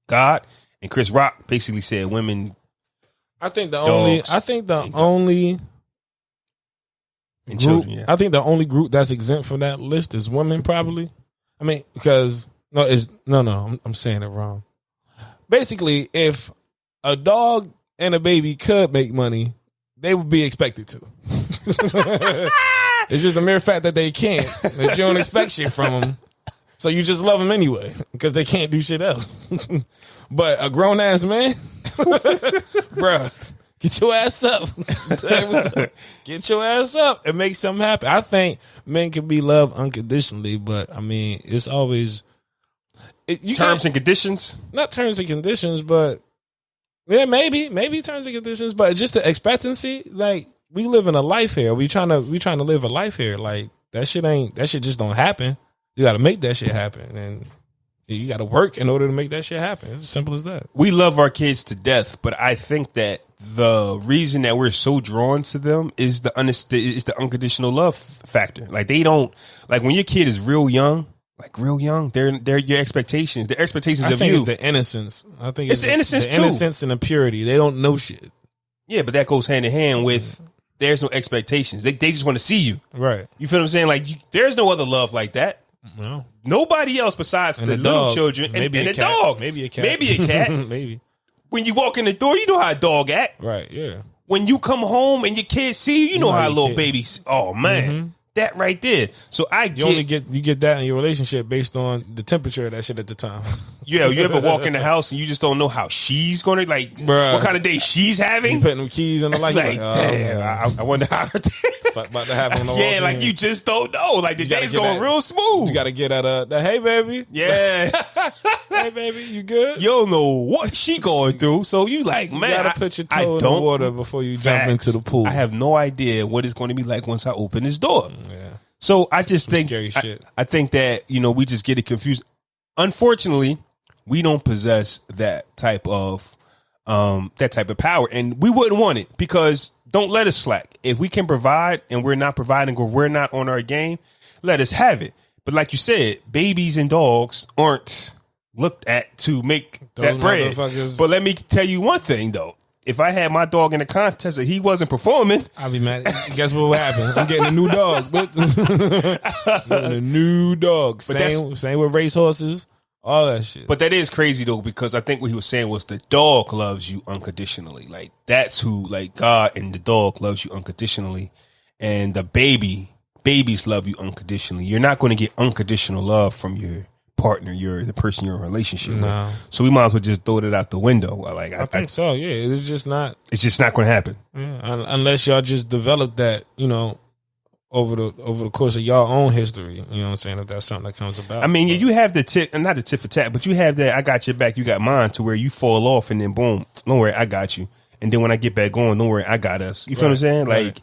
God, and Chris Rock basically said women. I think the only and group, children. Yeah. I think the only group that's exempt from that list is women, probably. I mean, because I'm saying it wrong. Basically, if a dog and a baby could make money, they would be expected to. It's just the mere fact that they can't, that you don't expect shit from them. So you just love them anyway because they can't do shit else. But a grown ass man, bruh, get your ass up. Get your ass up and make something happen. I think men can be loved unconditionally, but I mean, it's always terms and conditions. Not terms and conditions, but yeah, maybe terms and conditions. But just the expectancy, like we live in a life here. We trying to live a life here. Like that shit just don't happen. You got to make that shit happen, and you got to work in order to make that shit happen. It's as simple as that. We love our kids to death, but I think that the reason that we're so drawn to them is the unconditional love factor. Like they don't, like when your kid is real young, they're your expectations. The expectations I of think you. It's the innocence. I think it's the innocence the too. Innocence and the purity. They don't know shit. Yeah, but that goes hand in hand with there's no expectations. They just want to see you. Right. You feel what I'm saying? Like there's no other love like that. No. Nobody else besides the little children and a dog. Maybe a cat. Maybe a cat. Maybe. When you walk in the door, you know how a dog act. Right, yeah. When you come home and your kids see you, you know how a little babies. Oh man. Mm-hmm. That right there. So you get that in your relationship based on the temperature of that shit at the time. Yeah, you ever walk in the house and you just don't know how she's gonna bruh, what kind of day she's having? You putting them keys in the light. Like, damn, I wonder how about to happen. Yeah, like you just don't know. Like the day's going real smooth. You got to get at the hey baby. Yeah. Hey baby, you good? You don't know what she going through, so you like, man, you gotta put your toe in the water before you jump into the pool. I have no idea what it's going to be like once I open this door. Yeah. So I just think scary shit. I think that we just get it confused. Unfortunately, we don't possess that type of power, and we wouldn't want it because don't let us slack. If we can provide and we're not providing or we're not on our game, let us have it. But like you said, babies and dogs aren't looked at to make that bread. But let me tell you one thing though. If I had my dog in a contest and he wasn't performing, I'd be mad. Guess what would happen? I'm getting a new dog. Getting a new dog. Same with racehorses. All that shit. But that is crazy though, because I think what he was saying was the dog loves you unconditionally. Like that's who, like God and the dog loves you unconditionally, and the babies love you unconditionally. You're not going to get unconditional love from your partner, the person you're in a relationship with. So we might as well just throw it out the window. Like I think so. Yeah, it's just not going to happen. Yeah, unless y'all just develop that, over the course of y'all own history. You know what I'm saying? If that's something that comes about. I mean, you have the tip, not the tit for tat, but you have that I got your back, you got mine, to where you fall off and then boom, don't worry, I got you. And then when I get back on, don't worry, I got us. You feel what I'm saying? Like, right.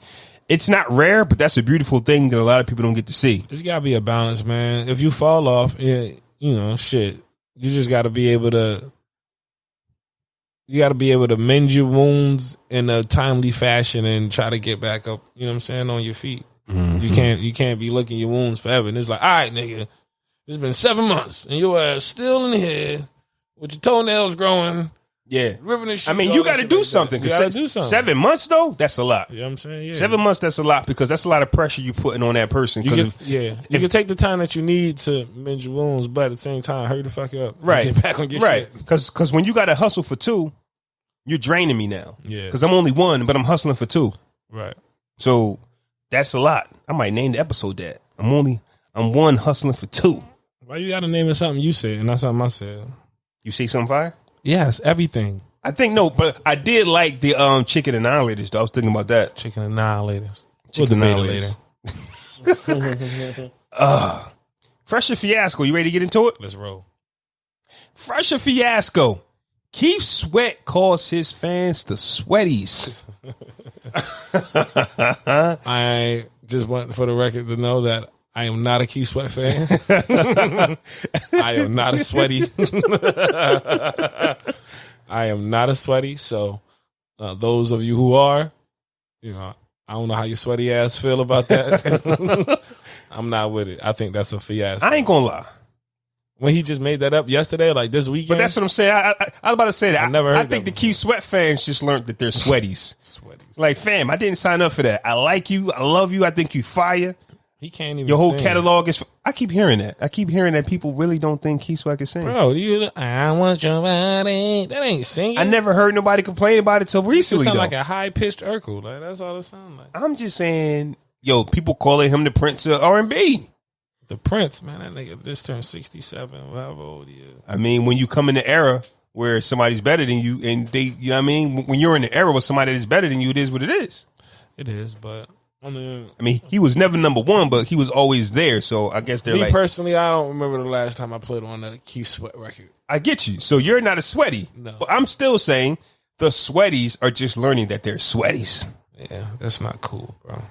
It's not rare, but that's a beautiful thing that a lot of people don't get to see. There's got to be a balance, man. If you fall off, shit, you just got to be able to. You got to be able to mend your wounds in a timely fashion and try to get back up. You know what I'm saying, on your feet. Mm-hmm. You can't be licking your wounds forever. And it's like, all right, nigga, it's been 7 months and your ass still in here with your toenails growing. Yeah, ripping and shit. I mean, you got to do something. You got to do something. 7 months though, that's a lot. You know what I'm saying? Yeah. 7 months, that's a lot, because that's a lot of pressure you putting on that person. You can take the time that you need to mend your wounds, but at the same time, hurry the fuck up. Right, get back on your right. shit. Because when you got to hustle for two, you're draining me now. Yeah, because I'm only one, but I'm hustling for two. Right. So that's a lot. I might name the episode that. I'm one hustling for two. Why you got to name it something you said and not something I said? You see something fire? Yes, everything. I think no, but I did like the chicken annihilators though. I was thinking about that. Chicken annihilators. Chicken annihilators. Fresher Fiasco. You ready to get into it? Let's roll. Fresher Fiasco. Keith Sweat calls his fans the Sweaties. I just want for the record to know that I am not a Keith Sweat fan. I am not a sweaty. I am not a sweaty, so Those of you who are, I don't know how your sweaty ass feel about that. I'm not with it. I think that's a fiasco. I ain't gonna lie. When he just made that up yesterday, like this weekend. But that's what I'm saying. I was about to say that. I think the before. Keith Sweat fans just learned that they're Sweaties. Sweaties. Like, fam, I didn't sign up for that. I like you. I love you. I think you fire. He can't even. Your whole sing. catalog is. I keep hearing that. I keep hearing that people really don't think Keith Sweat can sing. Bro, I want your body. That ain't singing. I never heard nobody complain about it till recently. It sound though. like a high pitched Urkel. Like that's all it sounds like. I'm just saying, people calling him the Prince of R&B. The Prince, man, that nigga just turned 67. However old he is. I mean, when you come in the era where somebody's better than you, and they, you know what I mean? When you're in the era with somebody that's better than you, it is what it is. It is, but I mean, he was never number one, but he was always there. So I guess they're me like. Personally, I don't remember the last time I played on a Keith Sweat record. I get you. So you're not a Sweaty. No. But I'm still saying the Sweaties are just learning that they're Sweaties. Yeah, that's not cool, bro.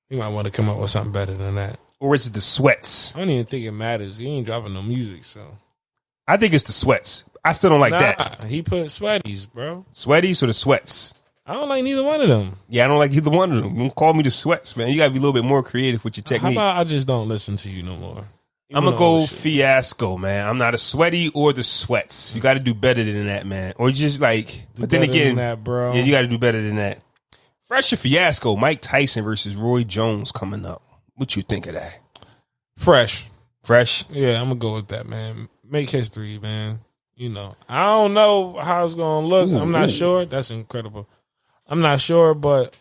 You might want to come up with something better than that. Or is it the Sweats? I don't even think it matters. He ain't dropping no music, so. I think it's the Sweats. I still don't like that. He put Sweaties, bro. Sweaties or the Sweats? I don't like neither one of them. Yeah, I don't like either one of them. Don't call me the Sweats, man. You got to be a little bit more creative with your technique. How about I just don't listen to you no more? I'm going to go fiasco, man. I'm not a Sweaty or the Sweats. You got to do better than that, man. Or just like, but then again, bro. Yeah, you got to do better than that. Fresh or fiasco, Mike Tyson versus Roy Jones coming up. What you think of that? Fresh. Yeah, I'm gonna go with that, man. Make history, man. I don't know how it's gonna look. I'm not sure. That's incredible. I'm not sure, but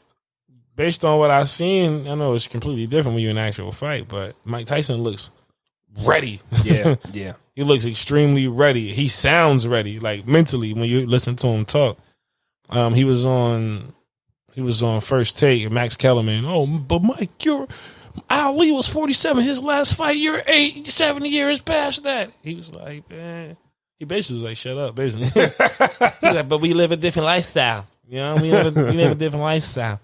based on what I've seen, I know it's completely different when you're in an actual fight. But Mike Tyson looks ready. Yeah. He looks extremely ready. He sounds ready, like mentally when you listen to him talk. He was on First Take, Max Kellerman. Oh, but Mike, Ali was 47 his last fight. You're 70 years past that. He was like, man. He basically was like, shut up, basically. He's like, but we live a different lifestyle. We live a different lifestyle.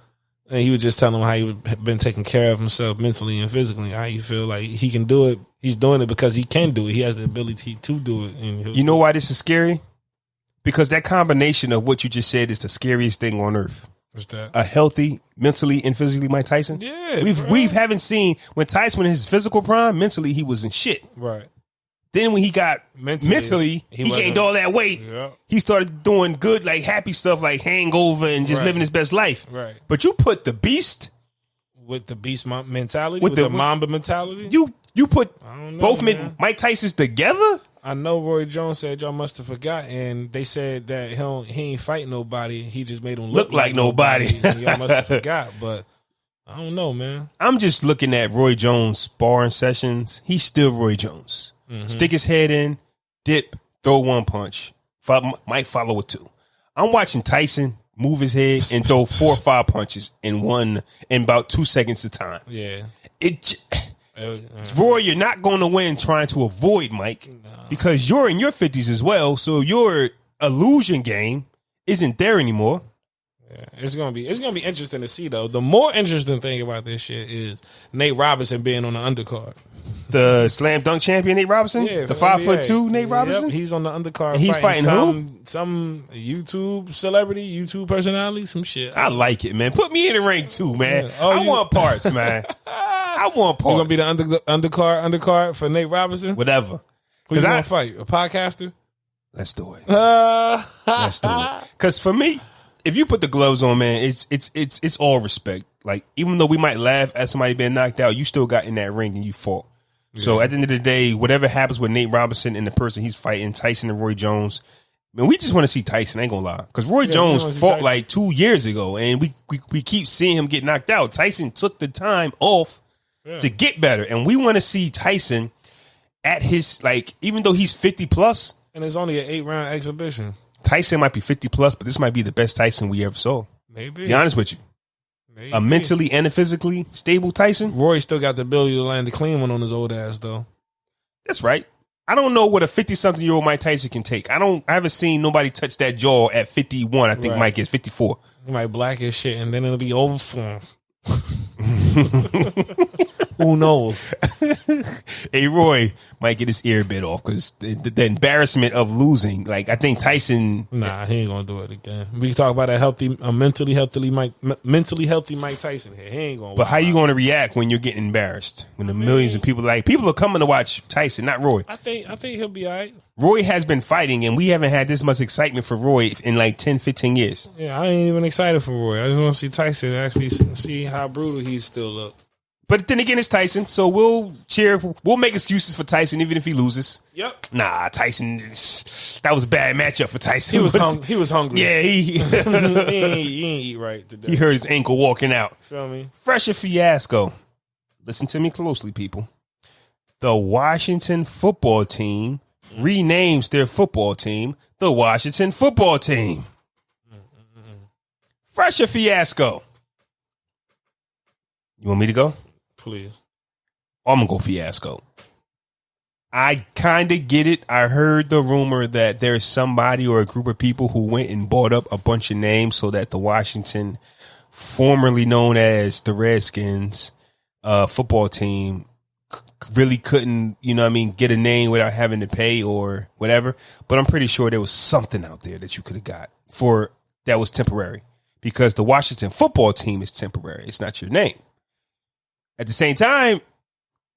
And he was just telling him how he had been taking care of himself mentally and physically. How he feel like he can do it. He's doing it because he can do it. He has the ability to do it. And you know why this is scary? Because that combination of what you just said is the scariest thing on earth. What's that? A healthy, mentally and physically Mike Tyson. Yeah, we haven't seen when Tyson in his physical prime. Mentally, he was in shit. Right. Then when he got mentally he gained all that weight. Yeah. He started doing good, like happy stuff, like Hangover, and just living his best life. Right. But you put the beast with the beast mentality, with the Mamba mentality. You put both man. Mike Tysons together. I know Roy Jones said y'all must have forgot, and they said that he ain't fight nobody. He just made him look like nobody. And y'all must have forgot, but I don't know, man. I'm just looking at Roy Jones sparring sessions. He's still Roy Jones. Mm-hmm. Stick his head in, dip, throw one punch, might follow with two. I'm watching Tyson move his head and throw 4 or 5 punches in about 2 seconds of time. Yeah. Roy, you're not going to win trying to avoid Mike because you're in your 50s as well. So your illusion game isn't there anymore. Yeah, it's gonna be interesting to see though. The more interesting thing about this shit is Nate Robinson being on the undercard. The slam dunk champion Nate Robinson, yeah, the 5'2" Nate Robinson. Yep, he's on the undercard. And he's fighting some YouTube celebrity, YouTube personality, some shit. I like it, man. Put me in the ring too, man. Yeah. I want parts, man. I want parts. You gonna be the undercard for Nate Robinson? Whatever. Who's gonna fight? A podcaster? Let's do it. Let's do it. Because for me, if you put the gloves on, man, it's all respect. Like, even though we might laugh at somebody being knocked out, you still got in that ring and you fought. Yeah. So at the end of the day, whatever happens with Nate Robinson and the person he's fighting, Tyson and Roy Jones, man, we just want to see Tyson. I ain't gonna lie, because Roy Jones fought like 2 years ago, and we keep seeing him get knocked out. Tyson took the time off to get better, and we want to see Tyson at his, like, even though he's 50 plus, and it's only an 8-round exhibition. Tyson might be 50 plus, but this might be the best Tyson we ever saw. Maybe. Be honest with you. Maybe. A mentally and a physically stable Tyson. Roy still got the ability to land the clean one on his old ass, though. That's right. I don't know what a 50-something-year-old Mike Tyson can take. I haven't seen nobody touch that jaw at 51. I think Mike is 54. He might black his shit, and then it'll be over for him. Who knows? Hey, Roy might get his ear bit off because the embarrassment of losing. Like, I think Tyson. Nah, he ain't gonna do it again. We can talk about a mentally healthy Mike Tyson here. He ain't gonna. But how you gonna react when you're getting embarrassed? When the millions of people are coming to watch Tyson, not Roy. I think he'll be all right. Roy has been fighting, and we haven't had this much excitement for Roy in like 10, 15 years. Yeah, I ain't even excited for Roy. I just want to see Tyson actually see how brutal he still look. But then again, it's Tyson, so we'll make excuses for Tyson even if he loses. Yep. Nah, Tyson, that was a bad matchup for Tyson. He was hungry. Yeah, he ain't eat right today. He hurt his ankle walking out. Feel me? Fresher fiasco. Listen to me closely, people. The Washington football team renames their football team the Washington football team. Fresher fiasco. You want me to go? Please. I'm going to go fiasco. I kind of get it. I heard the rumor that there's somebody or a group of people who went and bought up a bunch of names so that the Washington, formerly known as the Redskins, football team really couldn't, get a name without having to pay or whatever. But I'm pretty sure there was something out there that you could have got that was temporary, because the Washington football team is temporary. It's not your name. At the same time,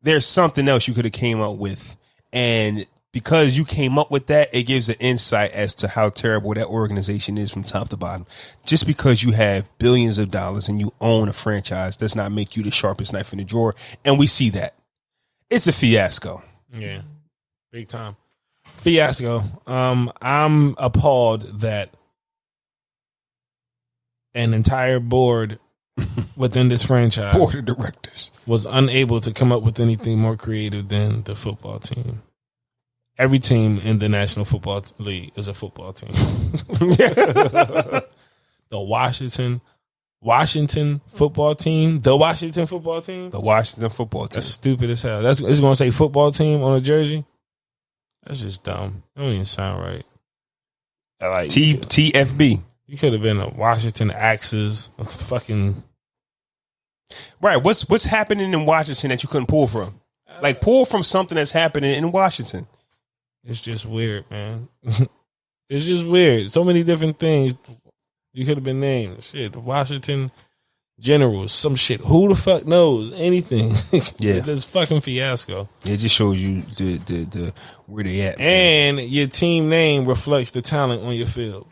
there's something else you could have came up with. And because you came up with that, it gives an insight as to how terrible that organization is from top to bottom. Just because you have billions of dollars and you own a franchise does not make you the sharpest knife in the drawer. And we see that. It's a fiasco. Yeah, big time. Fiasco. I'm appalled that an entire board within this franchise, board of directors, was unable to come up with anything more creative than the football team. Every team in the National Football League is a football team. The Washington football team. The Washington football team. The Washington football team. That's stupid as hell. It's going to say football team on a jersey. That's just dumb. That don't even sound right. Like TFB. You could have been a Washington Axes. Fucking right. What's happening in Washington that you couldn't pull from? Like, pull from something that's happening in Washington. It's just weird, man. It's just weird. So many different things you could have been named. Shit, the Washington Generals, some shit. Who the fuck knows anything? Yeah, it's just fucking fiasco. It just shows you the where they at, and man. Your team name reflects the talent on your field.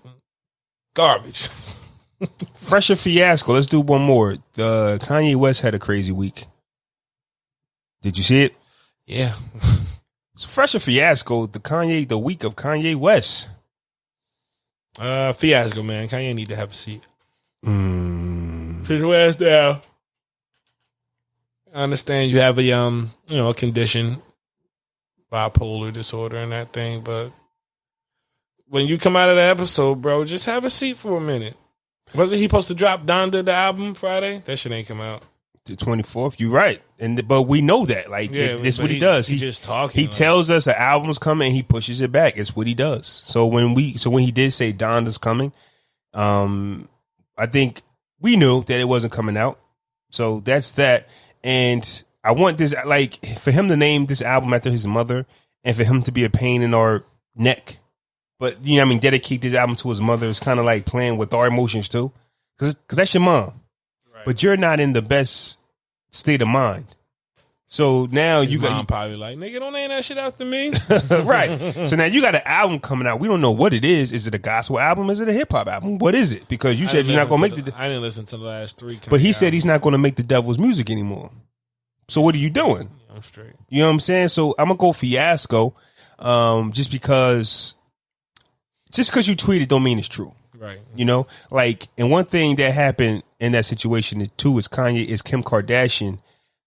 Garbage. Fresher fiasco. Let's do one more. Kanye West had a crazy week. Did you see it? Yeah. Fresher fiasco. The week of Kanye West. Fiasco, man. Kanye need to have a seat. Sit your ass down. I understand you have a condition, bipolar disorder and that thing, but when you come out of the episode, bro, just have a seat for a minute. Wasn't he supposed to drop Donda the album Friday? That shit ain't come out. The 24th, you're right. But we know that. Like, this is what he does. He just talking. He tells us an album's coming and he pushes it back. It's what he does. So when he did say Donda's coming, I think we knew that it wasn't coming out. So that's that. And I want this, like, for him to name this album after his mother and for him to be a pain in our neck. But, dedicate this album to his mother is kind of like playing with our emotions too. Because that's your mom. Right. But you're not in the best state of mind. So now his mom probably like, nigga, don't name that shit after me. Right. So now you got an album coming out. We don't know what it is. Is it a gospel album? Is it a hip hop album? What is it? Because you said you're not going to make the... I didn't listen to the last three. But he said he's not going to make the devil's music anymore. So what are you doing? Yeah, I'm straight. You know what I'm saying? So I'm going to go fiasco just because you tweeted don't mean it's true. Right. And one thing that happened in that situation too is Kim Kardashian,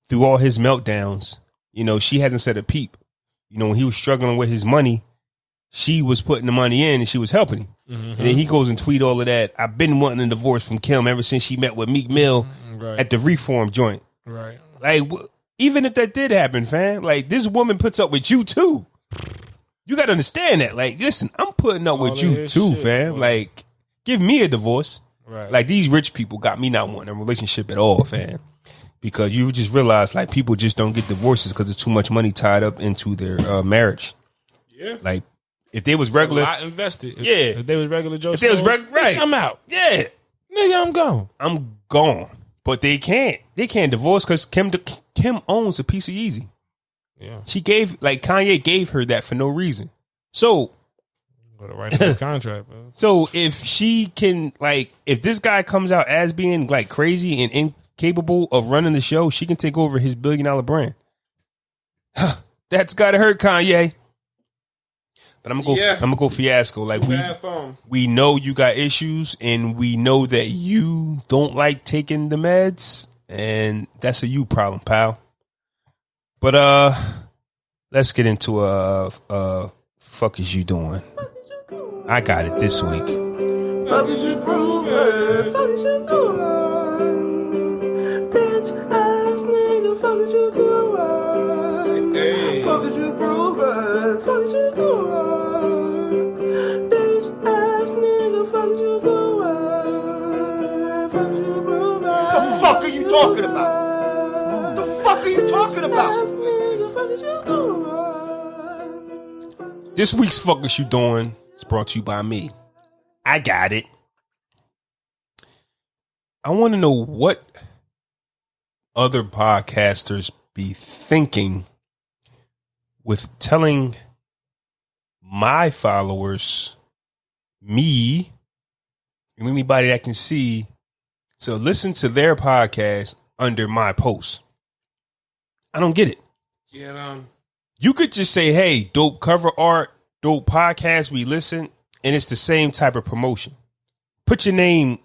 through all his meltdowns, she hasn't said a peep. When he was struggling with his money, she was putting the money in and she was helping him. Mm-hmm. And then he goes and tweet all of that. I've been wanting a divorce from Kim ever since she met with Meek Mill at the Reform joint. Right. Like, even if that did happen, fam, like, this woman puts up with you too. You got to understand that. Like, listen, I'm putting up with you too, fam. Boy. Like, give me a divorce. Right. Like, these rich people got me not wanting a relationship at all, fam. because you just realize like people just don't get divorces because there's too much money tied up into their marriage. Yeah, like if they was regular, a lot invested. If they was regular Joe, if they was right, I'm out. Yeah, nigga, I'm gone. I'm gone. But they can't divorce because Kim owns a piece of Yeezy. Yeah, she gave Kanye gave her that for no reason. So, write a contract, bro. So if she can if this guy comes out as being like crazy and incapable of running the show, she can take over his $1 billion brand. That's gotta hurt Kanye. But I'm gonna go fiasco. Like we know you got issues, and we know that you don't like taking the meds, and that's a you problem, pal. But let's get into fuck is you doing? I got it this week. Fuck is you proving? Fuck is you doing? Bitch ass nigga, fuck is you doing? Hey. Fuck is you proving? Fuck is you doing? Bitch ass nigga, fuck is you doing? Fuck is you proving? The fuck are you talking about? The fuck are you talking about? This week's fuck is you doing? It's brought to you by me. I got it. I want to know what other podcasters be thinking with telling my followers, me, and anybody that can see, to listen to their podcast under my post. I don't get it. You could just say, hey, dope cover art, dope podcast, we listen, and it's the same type of promotion. Put your name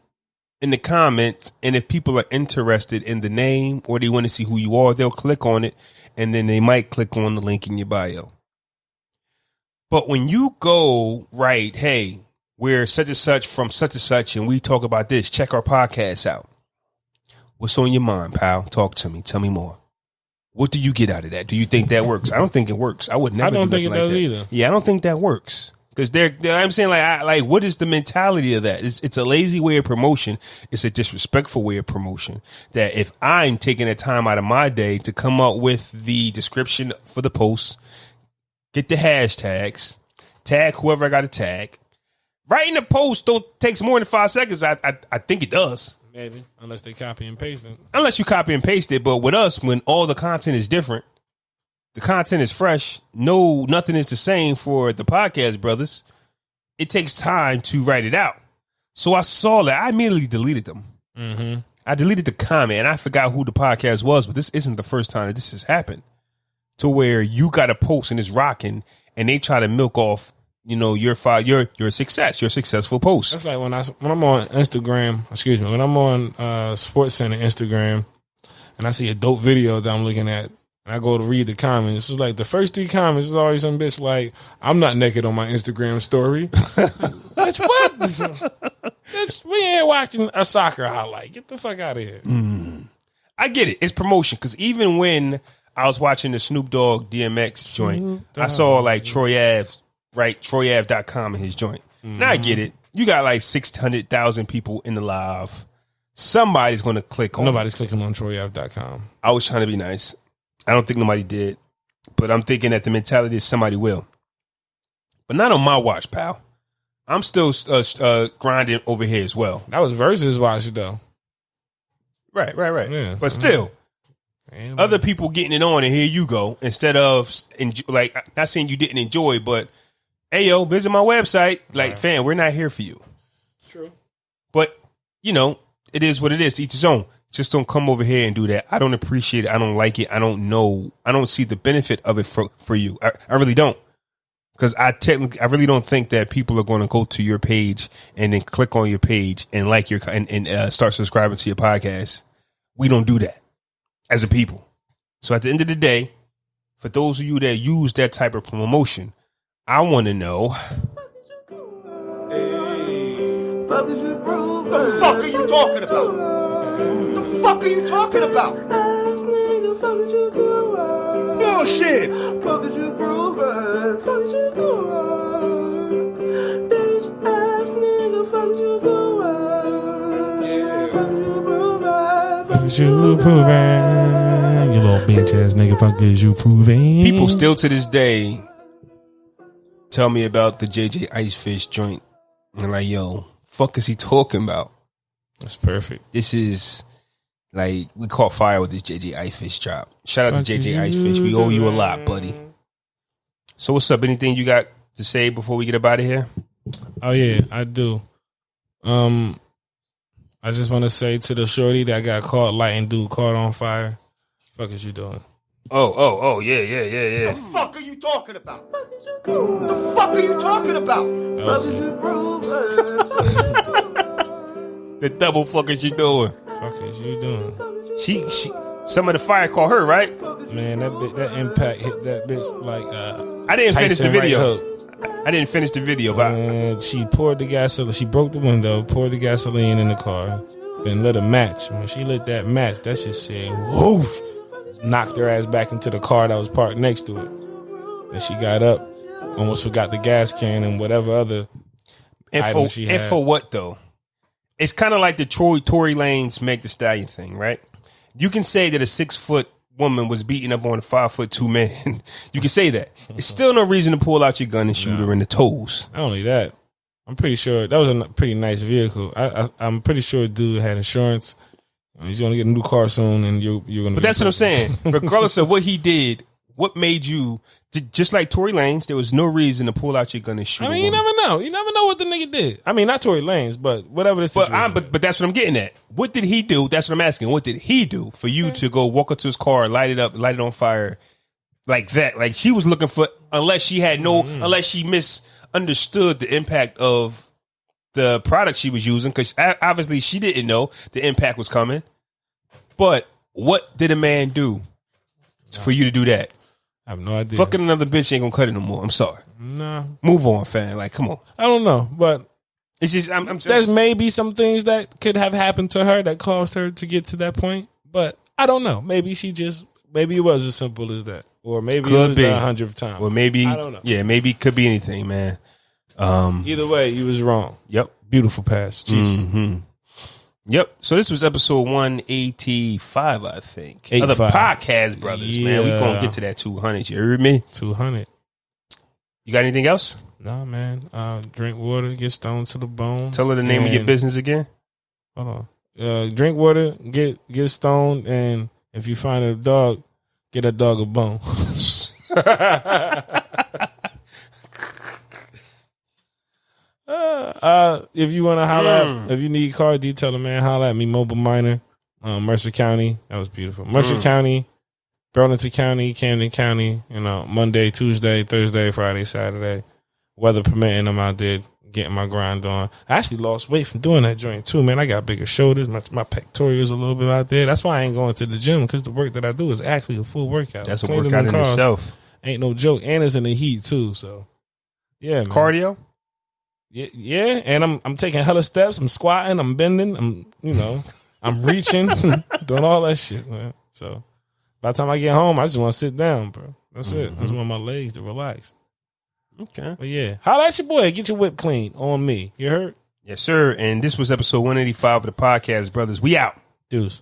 in the comments, and if people are interested in the name or they want to see who you are, they'll click on it, and then they might click on the link in your bio. But when you go, right, hey, we're such and such from such and such, and we talk about this, check our podcast out. What's on your mind, pal? Talk to me. Tell me more. What do you get out of that? Do you think that works? I don't think it works. I would never. I don't think it does either. Yeah, I don't think that works because I'm saying what is the mentality of that? It's a lazy way of promotion. It's a disrespectful way of promotion. That if I'm taking the time out of my day to come up with the description for the post, get the hashtags, tag whoever I got to tag, writing the post takes more than 5 seconds. I think it does. Maybe, unless they copy and paste it. Unless you copy and paste it, but with us, when all the content is different, the content is fresh. Nothing is the same for the podcast brothers. It takes time to write it out. So I saw that. I immediately deleted them. Mm-hmm. I deleted the comment, and I forgot who the podcast was, but this isn't the first time that this has happened. To where you got a post and it's rocking, and they try to milk off your success, your successful post. That's like when I'm on Instagram, when I'm on Sports Center Instagram and I see a dope video that I'm looking at and I go to read the comments. It's like the first 3 comments is always some bitch like, I'm not naked on my Instagram story. Bitch, what? Bitch, we ain't watching a soccer highlight. Get the fuck out of here. I get it. It's promotion because even when I was watching the Snoop Dogg DMX joint, I saw like Troy Ave. Right, TroyAv.com in his joint. Mm-hmm. Now I get it. You got like 600,000 people in the live. Somebody's going to click on Nobody's clicking on TroyAv.com. I was trying to be nice. I don't think nobody did. But I'm thinking that the mentality is somebody will. But not on my watch, pal. I'm still grinding over here as well. That was Versus watch, though. Right. Yeah. But still, other people getting it on, and here you go. Instead of, not saying you didn't enjoy, but hey, yo, visit my website. Fam, we're not here for you. True. But, it is what it is. To each his own. Just don't come over here and do that. I don't appreciate it. I don't like it. I don't know. I don't see the benefit of it for you. I really don't. Because I really don't think that people are going to go to your page and then click on your page and like and start subscribing to your podcast. We don't do that as a people. So at the end of the day, for those of you that use that type of promotion, I want to know. The fuck are you talking about? The fuck are you talking about? Bullshit. Fuck is you proving? Fuck is you doing? Bitch ass nigga, fuck is you doing? Fuck is you proving? Fuck is is you proving? You little bitch ass nigga, fuck is you proving? People still to this day tell me about the JJ Icefish joint. And like, yo, fuck is he talking about? That's perfect. This is like, we caught fire with this JJ Icefish drop. Shout out to JJ Icefish. We owe you a lot, buddy. So what's up? Anything you got to say before we get up out of here? Oh yeah, I do. I just want to say to the shorty that got caught lighting dude caught on fire. Fuck is you doing? Oh, yeah. The fuck are you talking about? The fuck are you talking about? The double fuck is you doing? Fuck is you doing? She some of the fire caught her, right? Man, that impact hit that bitch like I didn't finish the video. Right. I didn't finish the video, but she poured the gasoline. She broke the window, poured the gasoline in the car, then lit a match. When she lit that match, that shit said whoosh, knocked her ass back into the car that was parked next to it. Then she got up, almost forgot the gas can and whatever other item she had. And for what though? It's kind of like the Tory Lanez Meg Thee Stallion thing, right? You can say that a 6-foot woman was beating up on a 5'2" man. You can say that. It's still no reason to pull out your gun and shoot her in the toes. Not only that, I'm pretty sure that was a pretty nice vehicle. I'm pretty sure dude had insurance. He's going to get a new car soon, and you're going to. But that's what I'm saying. Regardless of what he did, what made you, just like Tory Lanez, there was no reason to pull out your gun and shoot. I mean, you never know. You never know what the nigga did. I mean, not Tory Lanez, but whatever the situation. But that's what I'm getting at. What did he do? That's what I'm asking. What did he do for you to go walk up to his car, light it up, light it on fire like that? Like she was looking for, unless she misunderstood the impact of the product she was using, because obviously she didn't know the impact was coming. But what did a man do for you to do that? I have no idea. Fucking another bitch ain't gonna cut it no more. I'm sorry. Nah. Move on, fam. Like, come on. I don't know, but it's just there's maybe some things that could have happened to her that caused her to get to that point, but I don't know. Maybe it was as simple as that, or maybe it was the 100th time, or maybe I don't know. Yeah, maybe it could be anything, man. Either way, you was wrong. Yep. Beautiful pass. Jesus. Mm-hmm. Yep. So this was episode 185, I think. 85. Other podcast brothers, man. We gonna get to that 200. You heard me? 200. You got anything else? Nah, man. Drink water, get stoned to the bone. Tell her the name of your business again. Hold on. Drink water, get stoned, and if you find a dog, get a dog a bone. If you want to holler at, if you need car detailing, man, holler at me, Mobile Minor, Mercer County. That was beautiful. Mercer County, Burlington County, Camden County, Monday, Tuesday, Thursday, Friday, Saturday. Weather permitting, I'm out there getting my grind on. I actually lost weight from doing that joint too, man. I got bigger shoulders. My pectorals a little bit out there. That's why I ain't going to the gym, because the work that I do is actually a full workout. That's a workout in itself. Ain't no joke. And it's in the heat too, so yeah, man. Cardio? Yeah, and I'm taking hella steps. I'm squatting. I'm bending. I'm reaching, doing all that shit, man. So by the time I get home, I just want to sit down, bro. That's it. I just want my legs to relax. Okay. But yeah, holla at your boy. Get your whip clean on me. You heard? Yes, sir. And this was episode 185 of the podcast, brothers. We out. Deuce.